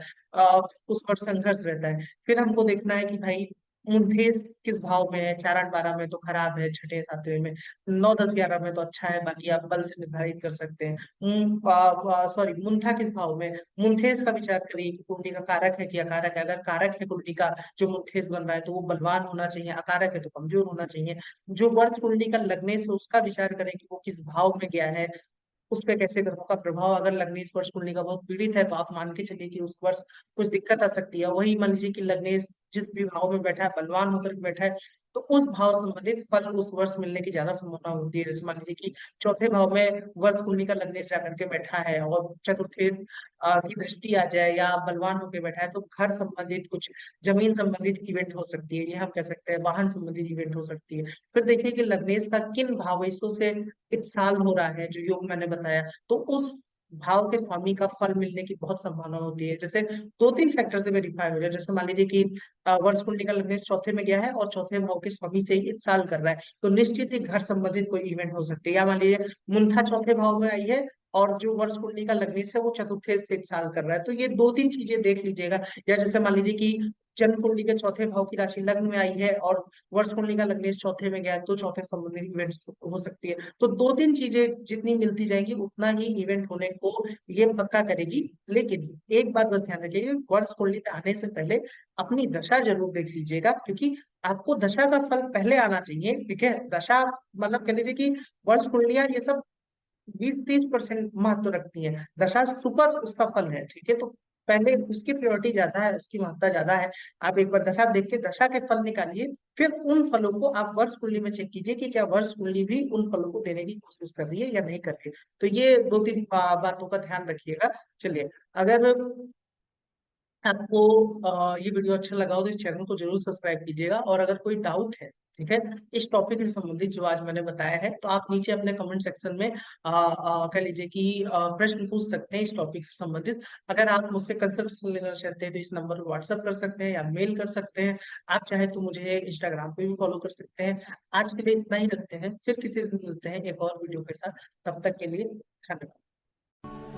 उस पर संघर्ष रहता है। फिर हमको देखना है कि भाई मुंठेस किस भाव में है, 4-8-12 में तो खराब है, छठे सातवें में, 9-10-11 में तो अच्छा है, बाकी आप बल से निर्धारित कर सकते हैं। सॉरी, मुंठा किस भाव में, मुंठेस का विचार करिए कि कुंडली का कारक है कि अकारक है। अगर कारक है कुंडली का जो मुंठेस बन रहा है, तो वो बलवान होना चाहिए, अकारक है तो कमजोर होना चाहिए। जो वर्ष कुंडली का लगने से उसका विचार करें कि वो किस भाव में गया है, उस पे कैसे ग्रहों का प्रभाव, अगर लग्नेश वर्ष कुंडली का बहुत पीड़ित है तो आप मान के चलिए कि उस वर्ष कुछ दिक्कत आ सकती है। वही मान लीजिए कि लग्नेश जिस भी भाव में बैठा है, बलवान होकर के बैठा है, तो उस भाव संबंधित फल उस वर्ष मिलने की ज्यादा संभावना होती है। जैसे मान लीजिए कि चौथे भाव में वर्ष कुंडली का लग्नेश जाकर के बैठा है और चतुर्थे की दृष्टि आ जाए, या बलवान होकर बैठा है, तो घर संबंधित कुछ जमीन संबंधित इवेंट हो सकती है, ये हम कह सकते हैं, वाहन संबंधित इवेंट हो सकती है। फिर देखिए कि लग्नेश का किन भावों से इत्साल हो रहा है, जो योग मैंने बताया, तो उस भाव के स्वामी का फल मिलने की बहुत संभावना होती है। जैसे 2-3 फैक्टर से वेरीफाई हो जाए, जैसे मान लीजिए कि वर्ष कुंडली का लग्नेश चौथे में गया है और चौथे भाव के स्वामी से ही इत्साल कर रहा है, तो निश्चित ही घर संबंधित कोई इवेंट हो सकती है। या मान लीजिए मुंठा चौथे भाव में आई है और जो वर्ष कुंडली का लग्नेश है वो चतुर्थे से इत्साल कर रहा है, तो ये 2-3 चीजें देख लीजिएगा। या जैसे मान लीजिए कि जन्म कुंडली के चौथे भाव की राशि लग्न में आई है और वर्ष कुंडली का लग्नेश चौथे में गया है, तो चौथे संबंधित इवेंट्स हो सकती है। तो दो तीन चीजें जितनी मिलती जाएगी उतना ही इवेंट होने को ये पक्का करेगी। लेकिन एक बात बस ध्यान रखिएगा, वर्ष कुंडली में आने से पहले अपनी दशा जरूर देख लीजिएगा, क्योंकि आपको दशा का फल पहले आना चाहिए। ठीक है, दशा मतलब कह लीजिए कि वर्ष कुंडलियां ये सब 20-30% महत्व रखती है, दशा सुपर उसका फल है। ठीक है, तो पहले उसकी प्रायोरिटी ज्यादा है, उसकी महत्ता ज्यादा है। आप एक बार दशा देख के दशा के फल निकालिए, फिर उन फलों को आप वर्ष कुंडली में चेक कीजिए कि क्या वर्ष कुंडली भी उन फलों को देने की कोशिश कर रही है या नहीं कर रही है। तो ये दो तीन बातों का ध्यान रखिएगा। चलिए, अगर आपको ये वीडियो अच्छा लगा हो तो इस चैनल को जरूर सब्सक्राइब कीजिएगा, और अगर कोई डाउट है, ठीक है, इस टॉपिक से संबंधित जो आज मैंने बताया है, तो आप नीचे अपने कमेंट सेक्शन में कह लीजिए कि प्रश्न पूछ सकते हैं इस टॉपिक से संबंधित। अगर आप मुझसे कंसल्टेशन लेना चाहते हैं तो इस नंबर पर व्हाट्सअप कर सकते हैं या मेल कर सकते हैं। आप चाहे तो मुझे इंस्टाग्राम पे भी फॉलो कर सकते हैं। आज के लिए इतना ही रखते हैं, फिर किसी दिन मिलते हैं एक और वीडियो के साथ। तब तक के लिए धन्यवाद।